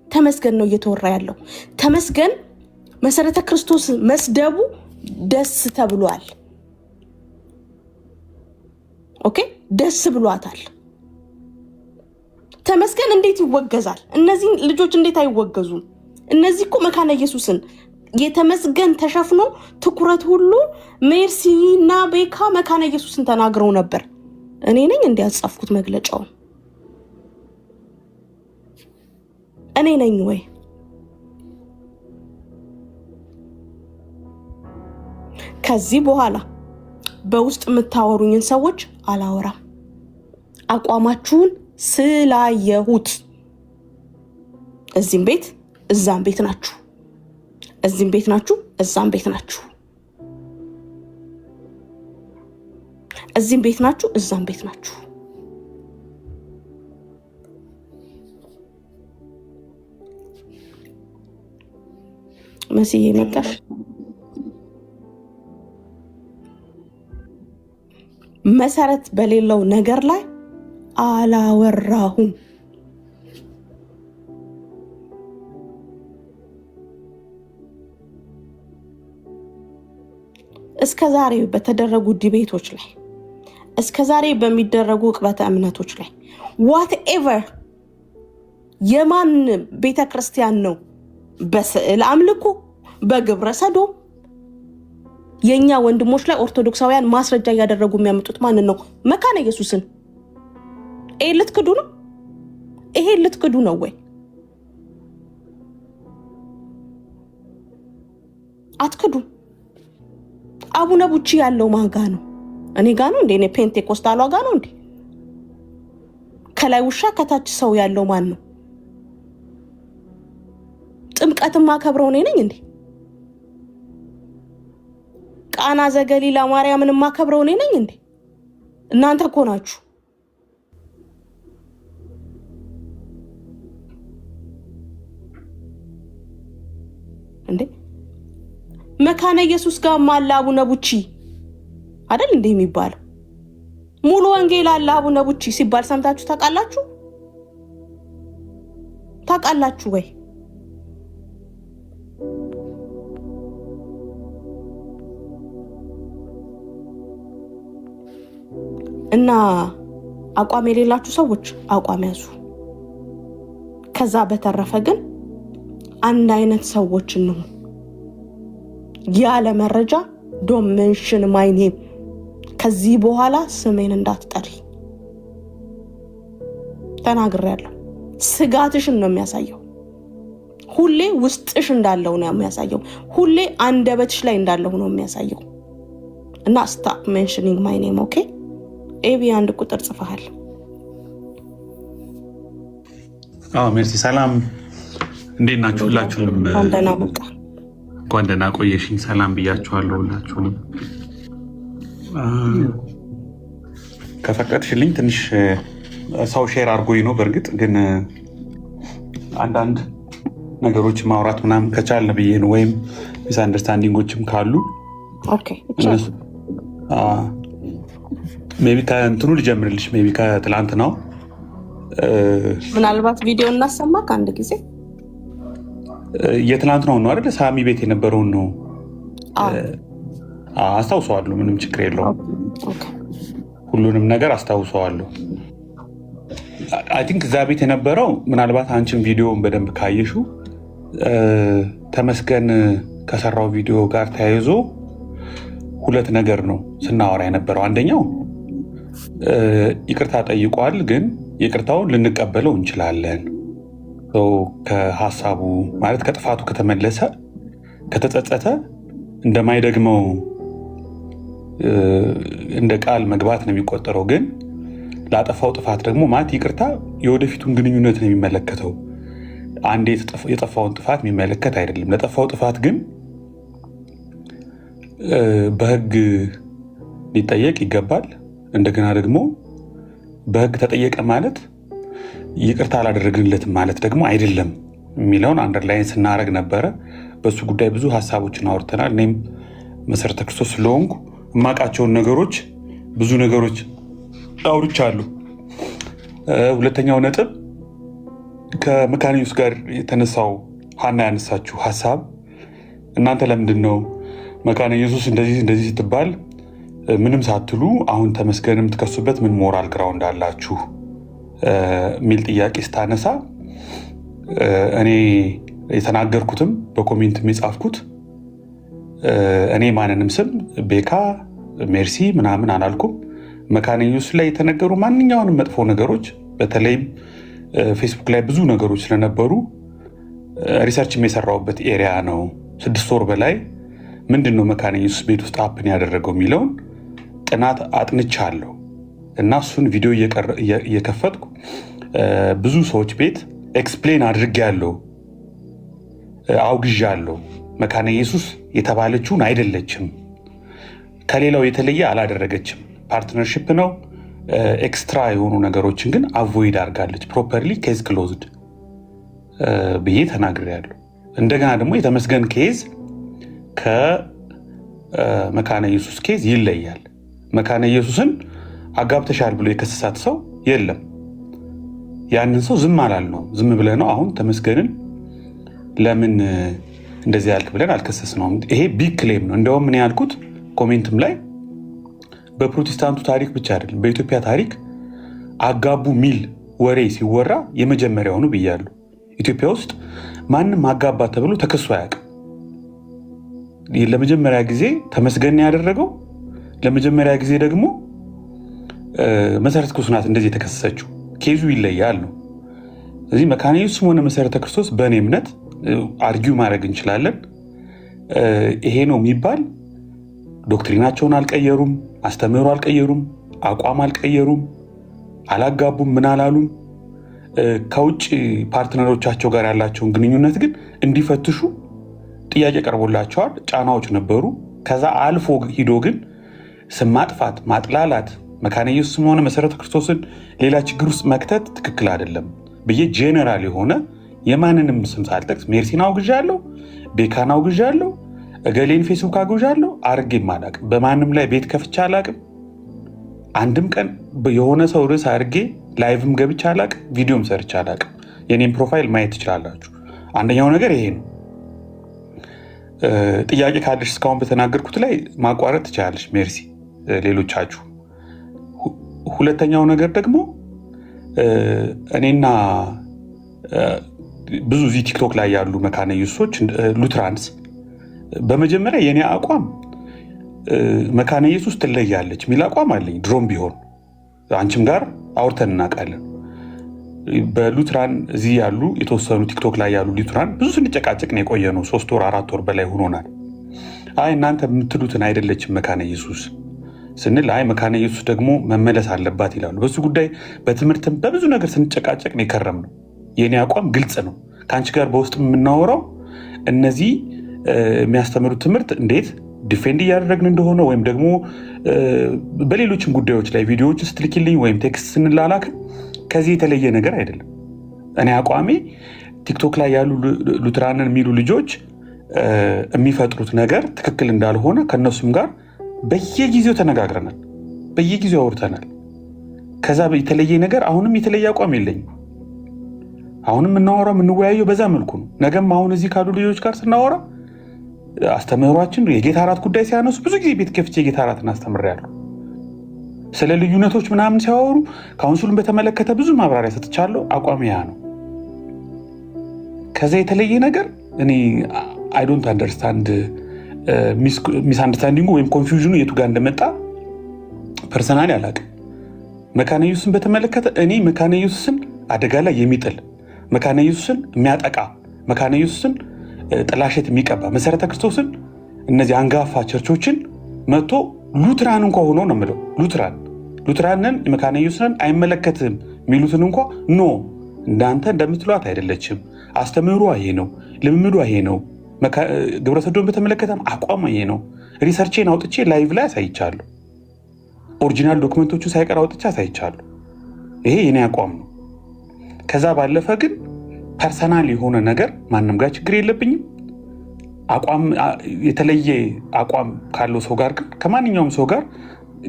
ተመስገን ነው እየተወራ ያለው። ተመስገን መሰረተ ክርስቶስ መስደቡ ደስ ተብሏል። ኦኬ ደስ ብሏታል። ተመስገን እንዴት ይወገዛል? እነዚህ ልጆች እንዴት አይወገዙም? እነዚህ እኮ መካነ ኢየሱስን የተመስገን ተሸፍኖ ትኩረት ሁሉ ሜርሲና ቤካ መካነ ኢየሱስን ተናግረው ነበር። እኔ ነኝ እንዲያጻፍኩት መግለጫውን እኔ ነኝ ወይ? ከዚህ በኋላ በውስጥ የምታወሩኝን ሰዎች አላወራም። አቋማችሁን ስላየሁት እዚህም ቤት እዛም ቤት ናችሁ። እዚህም ቤት ናችሁ፣ እዛም ቤት ናችሁ። እዚህም ቤት ናችሁ፣ እዛም ቤት ናችሁ። መስዬ መጣሽ። መሰረት በሌለው ነገር ላይ አላወራሁም። እስከዛሬ በተደረጉ ዲቤቶች ላይ እስከዛሬ በሚደረጉ ቅበተ እምነቶች ላይ ዋትኤቨር የማን ቤተክርስቲያን ነው በስዕል አምልኮ በግብረ ሰዶም የኛ ወንድሞች ላይ ኦርቶዶክሳውያን ማስረጃ እያደረጉ የሚያመጡት ማንን ነው? መካነ ኢየሱስን። ይሄ ልትክዱ ነው? ይሄ ልትክዱ ነው ወይ? አትክዱ። አቡነ ቡቺ ያለው ማጋ ነው? እኔ ጋ ነው እንዴ? እኔ ፔንቴኮስታሏ ጋ ነው እንዴ? ከላይ ውሻ ከታች ሰው ያለው ማን ነው? ጥምቀትን ማከብረው እኔ ነኝ እንዴ? ቃና ዘገሊላ ማርያምን ማከብረው እኔ ነኝ እንዴ? እናንተ እኮ ናችሁ። እንዴ መካነ ኢየሱስ ጋር ማለ አቡነ ቡቺ አይደል እንዴ የሚባለው? ሙሉ ወንጌል አለ አቡነ ቡቺ ሲባል ሰምታችሁ ታውቃላችሁ? ታውቃላችሁ ወይ? እና አቋም የሌላችሁ ሰዎች አቋም ያዙ። ከዛ በተረፈ ግን አንድ አይነት ሰዎች ነው። ያለ መረጃ ዶንት ሜንሽን ማይ ኔም። ከዚህ በኋላ ስሜን እንዳትጠሪ ተናግሬያለሁ። ስጋትሽን ነው የሚያሳየው። ሁሌ ውስጥሽ እንዳለው ነው የሚያሳየው። ሁሌ አንደበትሽ ላይ እንዳለው ነው የሚያሳየው። እና ስታፕ ሜንሽኒንግ ማይ ኔም ኦኬ። ኤቢ አንድ ቁጥር ጽፈሃል። ሜርሲ ሰላም፣ እንዴት ናችሁ? ሁላችሁንም አንደና በቃ እንኳን ደህና ቆየሽኝ። ሰላም ብያችኋለሁ ሁላችሁንም። ከፈቀድሽልኝ ትንሽ ሰው ሼር አድርጎኝ ነው። በእርግጥ ግን አንዳንድ ነገሮች ማውራት ምናምን ከቻልን ብዬ ነው። ወይም ሚስ አንደርስታንዲንጎችም ካሉ ሜቢ ከእንትኑ ልጀምርልሽ። ሜቢ ከትላንት ነው። ምናልባት ቪዲዮ እናሰማ ከአንድ ጊዜ የትላንት ነው አይደለ? ሳሚ ቤት የነበረውን ነው አስታውሰዋለሁ። ምንም ችግር የለውም። ሁሉንም ነገር አስታውሰዋለሁ። አይ ቲንክ እዛ ቤት የነበረው ምናልባት አንቺን ቪዲዮውን በደንብ ካየሹ ተመስገን ከሰራው ቪዲዮ ጋር ተያይዞ ሁለት ነገር ነው ስናወራ የነበረው። አንደኛው ይቅርታ ጠይቋል፣ ግን ይቅርታውን ልንቀበለው እንችላለን። ከሀሳቡ ማለት ከጥፋቱ ከተመለሰ ከተጸጸተ እንደማይደግመው እንደ ቃል መግባት ነው የሚቆጠረው። ግን ላጠፋው ጥፋት ደግሞ ማለት ይቅርታ የወደፊቱን ግንኙነት ነው የሚመለከተው። አንዴ የጠፋውን ጥፋት የሚመለከት አይደለም። ለጠፋው ጥፋት ግን በህግ ሊጠየቅ ይገባል። እንደገና ደግሞ በህግ ተጠየቀ ማለት ይቅርታ አላደረግንለትም ማለት ደግሞ አይደለም የሚለውን አንደርላይን ስናደርግ ነበረ። በሱ ጉዳይ ብዙ ሀሳቦችን አውርተናል። እኔም መሰረተ ክርስቶስ ስለሆንኩ የማውቃቸውን ነገሮች ብዙ ነገሮች አውርቻለሁ። ሁለተኛው ነጥብ ከመካነ ኢየሱስ ጋር የተነሳው ሀና ያነሳችው ሀሳብ እናንተ ለምንድን ነው መካነ ኢየሱስ እንደዚህ ስትባል ምንም ሳትሉ አሁን ተመስገን የምትከሱበት ምን ሞራል ግራውንድ አላችሁ የሚል ጥያቄ ስታነሳ እኔ የተናገርኩትም በኮሜንትም የጻፍኩት እኔ ማንንም ስም ቤካ ሜርሲ ምናምን አላልኩም። መካነ ኢየሱስ ላይ የተነገሩ ማንኛውንም መጥፎ ነገሮች በተለይም ፌስቡክ ላይ ብዙ ነገሮች ስለነበሩ ሪሰርችም የሰራሁበት ኤሪያ ነው። 6 ወር በላይ ምንድን ነው መካነ ኢየሱስ ቤት ውስጥ አፕን ያደረገው የሚለውን ጥናት አጥንቻለሁ እና እሱን ቪዲዮ እየከፈትኩ ብዙ ሰዎች ቤት ኤክስፕሌን አድርጌያለሁ፣ አውግዣለሁ። መካነ ኢየሱስ የተባለችውን አይደለችም፣ ከሌላው የተለየ አላደረገችም፣ ፓርትነርሽፕ ነው። ኤክስትራ የሆኑ ነገሮችን ግን አቮይድ አድርጋለች። ፕሮፐርሊ ኬዝ ክሎዝድ ብዬ ተናግሬያለሁ። እንደገና ደግሞ የተመስገን ኬዝ ከመካነ ኢየሱስ ኬዝ ይለያል። መካነ ኢየሱስን አጋብተሻል ብሎ የከሰሳት ሰው የለም። ያንን ሰው ዝም አላልነው። ዝም ብለህ ነው አሁን ተመስገንን ለምን እንደዚህ ያልክ ብለን አልከሰስነውም። ይሄ ቢግ ክሌም ነው። እንደውም ምን ያልኩት ኮሜንትም ላይ በፕሮቴስታንቱ ታሪክ ብቻ አይደለም በኢትዮጵያ ታሪክ አጋቡ ሚል ወሬ ሲወራ የመጀመሪያው ነው ብያለሁ። ኢትዮጵያ ውስጥ ማንም አጋባ ተብሎ ተከሶ አያውቅም። ለመጀመሪያ ጊዜ ተመስገን ያደረገው፣ ለመጀመሪያ ጊዜ ደግሞ መሰረተ ክርስቶስ ናት እንደዚህ የተከሰሰችው። ኬዙ ይለያል ነው። ስለዚህ መካነ ኢየሱስም ሆነ መሰረተ ክርስቶስ በእኔ እምነት አርጊው ማድረግ እንችላለን። ይሄ ነው የሚባል ዶክትሪናቸውን አልቀየሩም፣ አስተምህሮ አልቀየሩም፣ አቋም አልቀየሩም፣ አላጋቡም፣ ምን አላሉም። ከውጭ ፓርትነሮቻቸው ጋር ያላቸውን ግንኙነት ግን እንዲፈትሹ ጥያቄ ቀርቦላቸዋል። ጫናዎች ነበሩ። ከዛ አልፎ ሂዶ ግን ስም ማጥፋት፣ ማጥላላት፣ መካነ ኢየሱስም ሆነ መሰረተ ክርስቶስን ሌላ ችግር ውስጥ መክተት ትክክል አይደለም ብዬ ጄኔራል የሆነ የማንንም ስም ሳልጠቅስ ሜርሲን አውግዣለሁ፣ ቤካን አውግዣለሁ፣ እገሌን ፌስቡክ አውግዣለሁ። አርጌም አላቅም። በማንም ላይ ቤት ከፍቼ አላቅም። አንድም ቀን የሆነ ሰው ርዕስ አድርጌ ላይቭም ገብቼ አላቅም። ቪዲዮም ሰርቼ አላቅም። የኔም ፕሮፋይል ማየት ትችላላችሁ። አንደኛው ነገር ይሄ ነው። ጥያቄ ካለሽ እስካሁን በተናገርኩት ላይ ማቋረጥ ትችላለች ሜርሲ፣ ሌሎቻችሁ። ሁለተኛው ነገር ደግሞ እኔና ብዙ እዚህ ቲክቶክ ላይ ያሉ መካነ ኢየሱሶች ሉትራንስ፣ በመጀመሪያ የኔ አቋም መካነ ኢየሱስ ትለያለች የሚል አቋም አለኝ። ድሮም ቢሆን አንቺም ጋር አውርተን እናውቃለን። በሉትራን እዚህ ያሉ የተወሰኑ ቲክቶክ ላይ ያሉ ሉትራን ብዙ ስንጨቃጨቅ ነው የቆየ ነው። 3 ወር 4 ወር በላይ ሆኖናል። አይ እናንተ የምትሉትን አይደለችም መካነ ኢየሱስ ስንል፣ አይ መካነ ኢየሱስ ደግሞ መመለስ አለባት ይላሉ። በሱ ጉዳይ በትምህርትም በብዙ ነገር ስንጨቃጨቅ ነው የከረም ነው። የኔ አቋም ግልጽ ነው። ከአንቺ ጋር በውስጥ የምናወራው እነዚህ የሚያስተምሩት ትምህርት እንዴት ዲፌንድ እያደረግን እንደሆነ ወይም ደግሞ በሌሎችም ጉዳዮች ላይ ቪዲዮዎች ስትልኪልኝ ወይም ቴክስት ስንላላክ ከዚህ የተለየ ነገር አይደለም። እኔ አቋሜ ቲክቶክ ላይ ያሉ ሉትራንን የሚሉ ልጆች የሚፈጥሩት ነገር ትክክል እንዳልሆነ ከነሱም ጋር በየጊዜው ተነጋግረናል፣ በየጊዜው አውርተናል። ከዛ የተለየ ነገር አሁንም የተለየ አቋም የለኝም። አሁንም የምናወራው የምንወያየው በዛ መልኩ ነው። ነገም አሁን እዚህ ካሉ ልጆች ጋር ስናወራ አስተምህሯችን የጌታ እራት ጉዳይ ሲያነሱ ብዙ ጊዜ ቤት ከፍቼ የጌታ እራትን አስተምሬያለሁ። ስለ ልዩነቶች ምናምን ሲያወሩ ካውንስሉን በተመለከተ ብዙ ማብራሪያ ሰጥቻለሁ። አቋም ያ ነው። ከዛ የተለየ ነገር እኔ አይ ዶንት አንደርስታንድ ሚስ አንደርስታንዲንጉ ወይም ኮንፊውዥኑ የቱ ጋር እንደመጣ ፐርሰናሊ አላውቅም። መካነ ኢየሱስን በተመለከተ እኔ መካነ ኢየሱስን አደጋ ላይ የሚጥል መካነ ኢየሱስን የሚያጠቃ መካነ ኢየሱስን ጥላሸት የሚቀባ መሰረተ ክርስቶስን እነዚህ አንጋፋ ቸርቾችን መጥቶ ሉትራን እንኳ ሆኖ ነው የምለው። ሉትራንን መካነ ኢየሱስን አይመለከትም የሚሉትን እንኳ ኖ እንዳንተ እንደምትሏት አይደለችም፣ አስተምህሯ ይሄ ነው፣ ልምምዷ ይሄ ነው ግብረ ሰዶም በተመለከተም አቋም ይሄ ነው። ሪሰርቼን አውጥቼ ላይቭ ላይ አሳይቻለሁ። ኦሪጂናል ዶክመንቶቹ ሳይቀር አውጥቼ አሳይቻለሁ። ይሄ የኔ አቋም ነው። ከዛ ባለፈ ግን ፐርሰናል የሆነ ነገር ማንም ጋር ችግር የለብኝም። አቋም የተለየ አቋም ካለው ሰው ጋር ግን ከማንኛውም ሰው ጋር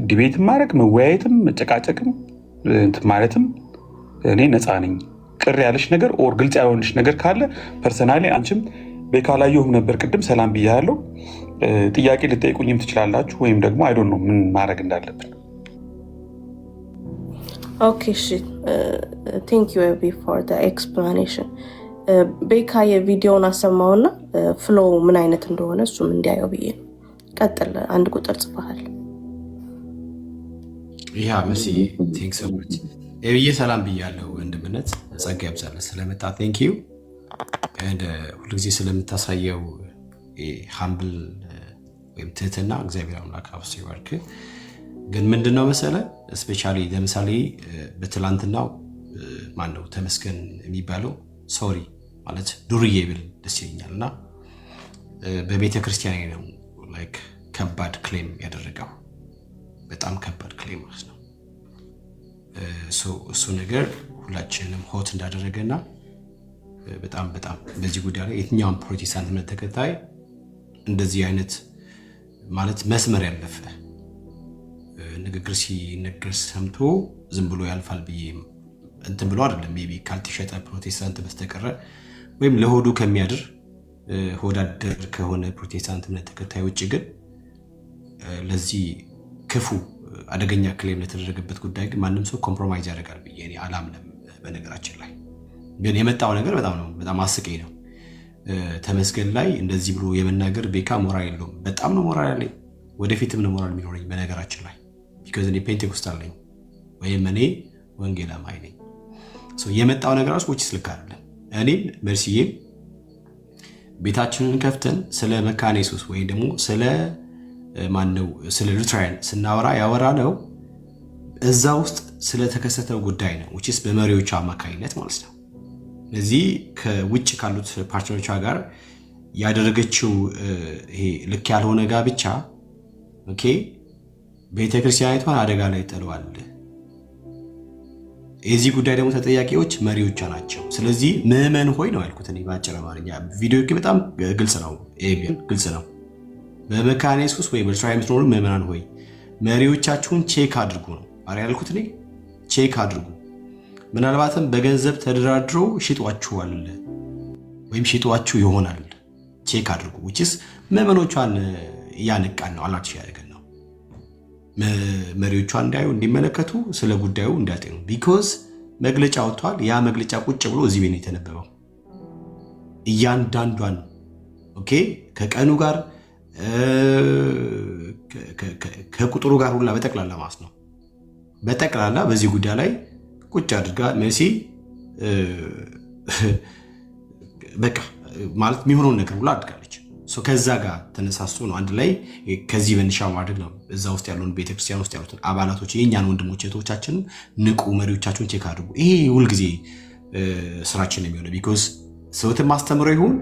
ዲቤት ማድረግ መወያየትም መጨቃጨቅም ማለትም እኔ ነፃ ነኝ። ቅር ያለሽ ነገር ኦር ግልጽ ያልሆነሽ ነገር ካለ ፐርሰናሊ አንቺም በካላየሁም ነበር ቅድም ሰላም ብያለሁ። ጥያቄ ልጠይቁኝም ትችላላችሁ ወይም ደግሞ አይ ዶንት ኖ ምን ማድረግ እንዳለብን። ኦኬ እሺ ቴንክ ዩ ኤቢ ፎር ዘ ኤክስፕላኔሽን። ቤካ የቪዲዮውን አሰማውና ፍሎ ምን አይነት እንደሆነ እሱም እንዲያየው ብዬ ነው። ቀጥል። አንድ ቁጥር ጽፈሃል። ያ መሲ ቴንክ ሶ ማች ኤብዬ ሰላም ብያለሁ። ወንድምነት ጸጋ ያብዛልህ ስለመጣ ቴንክ ዩ and ሁልጊዜ ስለምታሳየው ሃምብል ወይም ትህትና እግዚአብሔር አምላክ አብዝቶ ይባርክ። ግን ምንድነው መሰለ ስፔሻሊ ለምሳሌ በትላንትናው ማነው ተመስገን የሚባለው ሶሪ ማለት ዱርዬ ብል ደስ ይለኛልና በቤተ ክርስቲያን ነው ላይክ ከባድ ክሌም ያደረገው በጣም ከባድ ክሌም ማለት ነው። እሱ ነገር ሁላችንም ሆት እንዳደረገና በጣም በዚህ ጉዳይ ላይ የትኛውም ፕሮቴስታንት እምነት ተከታይ እንደዚህ አይነት ማለት መስመር ያለፈ ንግግር ሲነገር ሰምቶ ዝም ብሎ ያልፋል ብዬ እንትን ብሎ አይደለም። ሜቢ ካልተሸጠ ፕሮቴስታንት በስተቀረ ወይም ለሆዱ ከሚያድር ሆዳደር ከሆነ ፕሮቴስታንት እምነት ተከታይ ውጭ ግን ለዚህ ክፉ አደገኛ ክሌም ለተደረገበት ጉዳይ ግን ማንም ሰው ኮምፕሮማይዝ ያደርጋል ብዬ እኔ አላምንም። በነገራችን ላይ ግን የመጣው ነገር በጣም አስቀኝ ነው። ተመስገን ላይ እንደዚህ ብሎ የመናገር ቤካ ሞራል የለውም። በጣም ነው ሞራል ያለኝ፣ ወደፊትም ነው ሞራል የሚኖረኝ በነገራችን ላይ ቢኮዝ እኔ ፔንቴኮስታል ነኝ ወይም እኔ ወንጌል አማኝ ነኝ። የመጣው ነገር ራሱ ወጪ ስልክ አይደለም። እኔም መርሲዬም ቤታችንን ከፍተን ስለ መካነ ኢየሱስ ወይ ደግሞ ስለ ማነው ስለ ሉትራን ስናወራ ያወራ ነው እዛ ውስጥ ስለተከሰተው ጉዳይ ነው which is በመሪዎቹ አማካይነት ማለት ነው። ለዚህ ከውጭ ካሉት ፓርትነሮቿ ጋር ያደረገችው ይሄ ልክ ያልሆነ ጋብቻ ኦኬ ቤተክርስቲያኒቷን አደጋ ላይ ጥለዋል። የዚህ ጉዳይ ደግሞ ተጠያቂዎች መሪዎቿ ናቸው። ስለዚህ ምዕመን ሆይ ነው ያልኩት እኔ በአጭር አማርኛ። ቪዲዮ በጣም ግልጽ ነው፣ ግልጽ ነው። በመካነ ኢየሱስ ወይ በሉትራን የምትኖሩ ምዕመናን ሆይ መሪዎቻችሁን ቼክ አድርጉ ነው አረ ያልኩት እኔ። ቼክ አድርጉ። ምናልባትም በገንዘብ ተደራድረው ሽጧችኋል ወይም ሽጧችሁ ይሆናል። ቼክ አድርጉ which is ምዕመኖቿን እያነቃን ነው አላችሁ ያደረገን ነው። መሪዎቿን እንዳዩ እንዲመለከቱ ስለ ጉዳዩ እንዳጤኑ ቢኮዝ መግለጫ ወጥቷል። ያ መግለጫ ቁጭ ብሎ እዚህ ቤት ነው የተነበበው። እያንዳንዷን ኦኬ ከቀኑ ጋር ከቁጥሩ ጋር ሁላ በጠቅላላ ማለት ነው። በጠቅላላ በዚህ ጉዳይ ላይ ቁጭ አድርጋ መሲ በቃ ማለት የሚሆነውን ነገር ሁላ አድርጋለች። ከዛ ጋር ተነሳስቶ ነው አንድ ላይ ከዚህ በንሻ ማድረግ ነው። እዛ ውስጥ ያሉን ቤተክርስቲያን ውስጥ ያሉትን አባላቶች የእኛን ወንድሞች እህቶቻችንን ንቁ፣ መሪዎቻችሁን ቼክ አድርጉ። ይሄ ሁልጊዜ ስራችን ነው የሚሆነው ቢኮዝ ሰውትን ማስተምረው ይሁን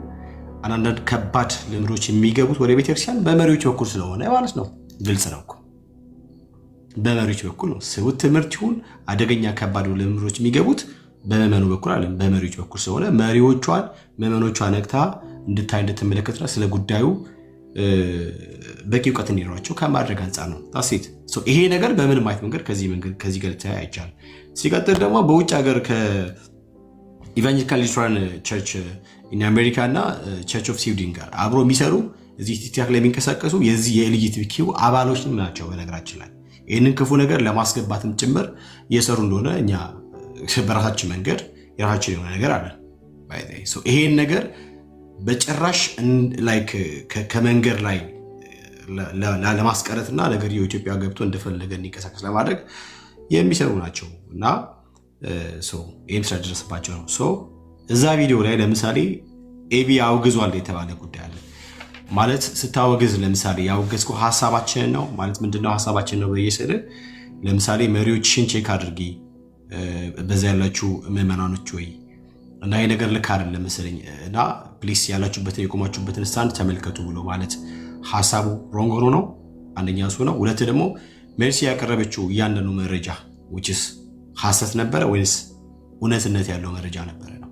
አንዳንድ ከባድ ልምዶች የሚገቡት ወደ ቤተክርስቲያን በመሪዎች በኩል ስለሆነ ማለት ነው። ግልጽ ነው እኮ በመሪዎች በኩል ነው። ሰው ትምህርት ይሁን አደገኛ ከባድ ልምዶች የሚገቡት በመመኑ በኩል አይደለም፣ በመሪዎች በኩል ስለሆነ መሪዎቿን መመኖቿ ነቅታ እንድታይ እንድትመለከት ስለ ጉዳዩ በቂ እውቀት እንዲኖራቸው ከማድረግ አንጻር ነው። ታሴት ይሄ ነገር በምንም አይነት መንገድ ከዚህ ጋር ልታይ አይቻልም። ሲቀጥል ደግሞ በውጭ ሀገር ከኢቫንጀሊካል ሉትራን ቸርች ኢን አሜሪካ እና ቸርች ኦፍ ስዊድን ጋር አብሮ የሚሰሩ እዚህ ቲክታክ ላይ የሚንቀሳቀሱ የዚህ የኤልጂቢቲኪው አባሎች ናቸው። በነገራችን ላይ ይህንን ክፉ ነገር ለማስገባትም ጭምር እየሰሩ እንደሆነ እኛ በራሳችን መንገድ የራሳችን የሆነ ነገር አለ። ይሄን ነገር በጭራሽ ላይክ ከመንገድ ላይ ለማስቀረትና ነገር የኢትዮጵያ ገብቶ እንደፈለገ እንዲንቀሳቀስ ለማድረግ የሚሰሩ ናቸው እና ይህም ስለደረሰባቸው ነው። እዛ ቪዲዮ ላይ ለምሳሌ ኤቢ አውግዟል የተባለ ጉዳይ አለ። ማለት ስታወግዝ ለምሳሌ ያወገዝኩ ሀሳባችንን ነው ማለት ምንድነው ሀሳባችን ነው በየስል ለምሳሌ መሪዎችሽን ቼክ አድርጊ፣ በዛ ያላችሁ ምዕመናኖች ወይ እና ይሄ ነገር ልክ አይደለም መሰለኝ እና ፕሊስ ያላችሁበትን የቆማችሁበትን ስታንድ ተመልከቱ ብሎ ማለት ሐሳቡ ሮንግ ሆኖ ነው። አንደኛ እሱ ነው። ሁለት ደግሞ ሜርሲ ያቀረበችው እያንዳንዱ መረጃ which is ሐሰት ነበረ ወይስ እውነትነት ያለው መረጃ ነበረ ነው።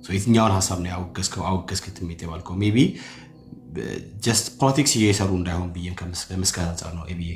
የትኛውን ሐሳብ ነው አወገዝከው የባልከው? ሜቢ ጀስት ፖለቲክስ እየሰሩ እንዳይሆን ብዬም ከመስከረ አንጻር ነው ኤቢኤ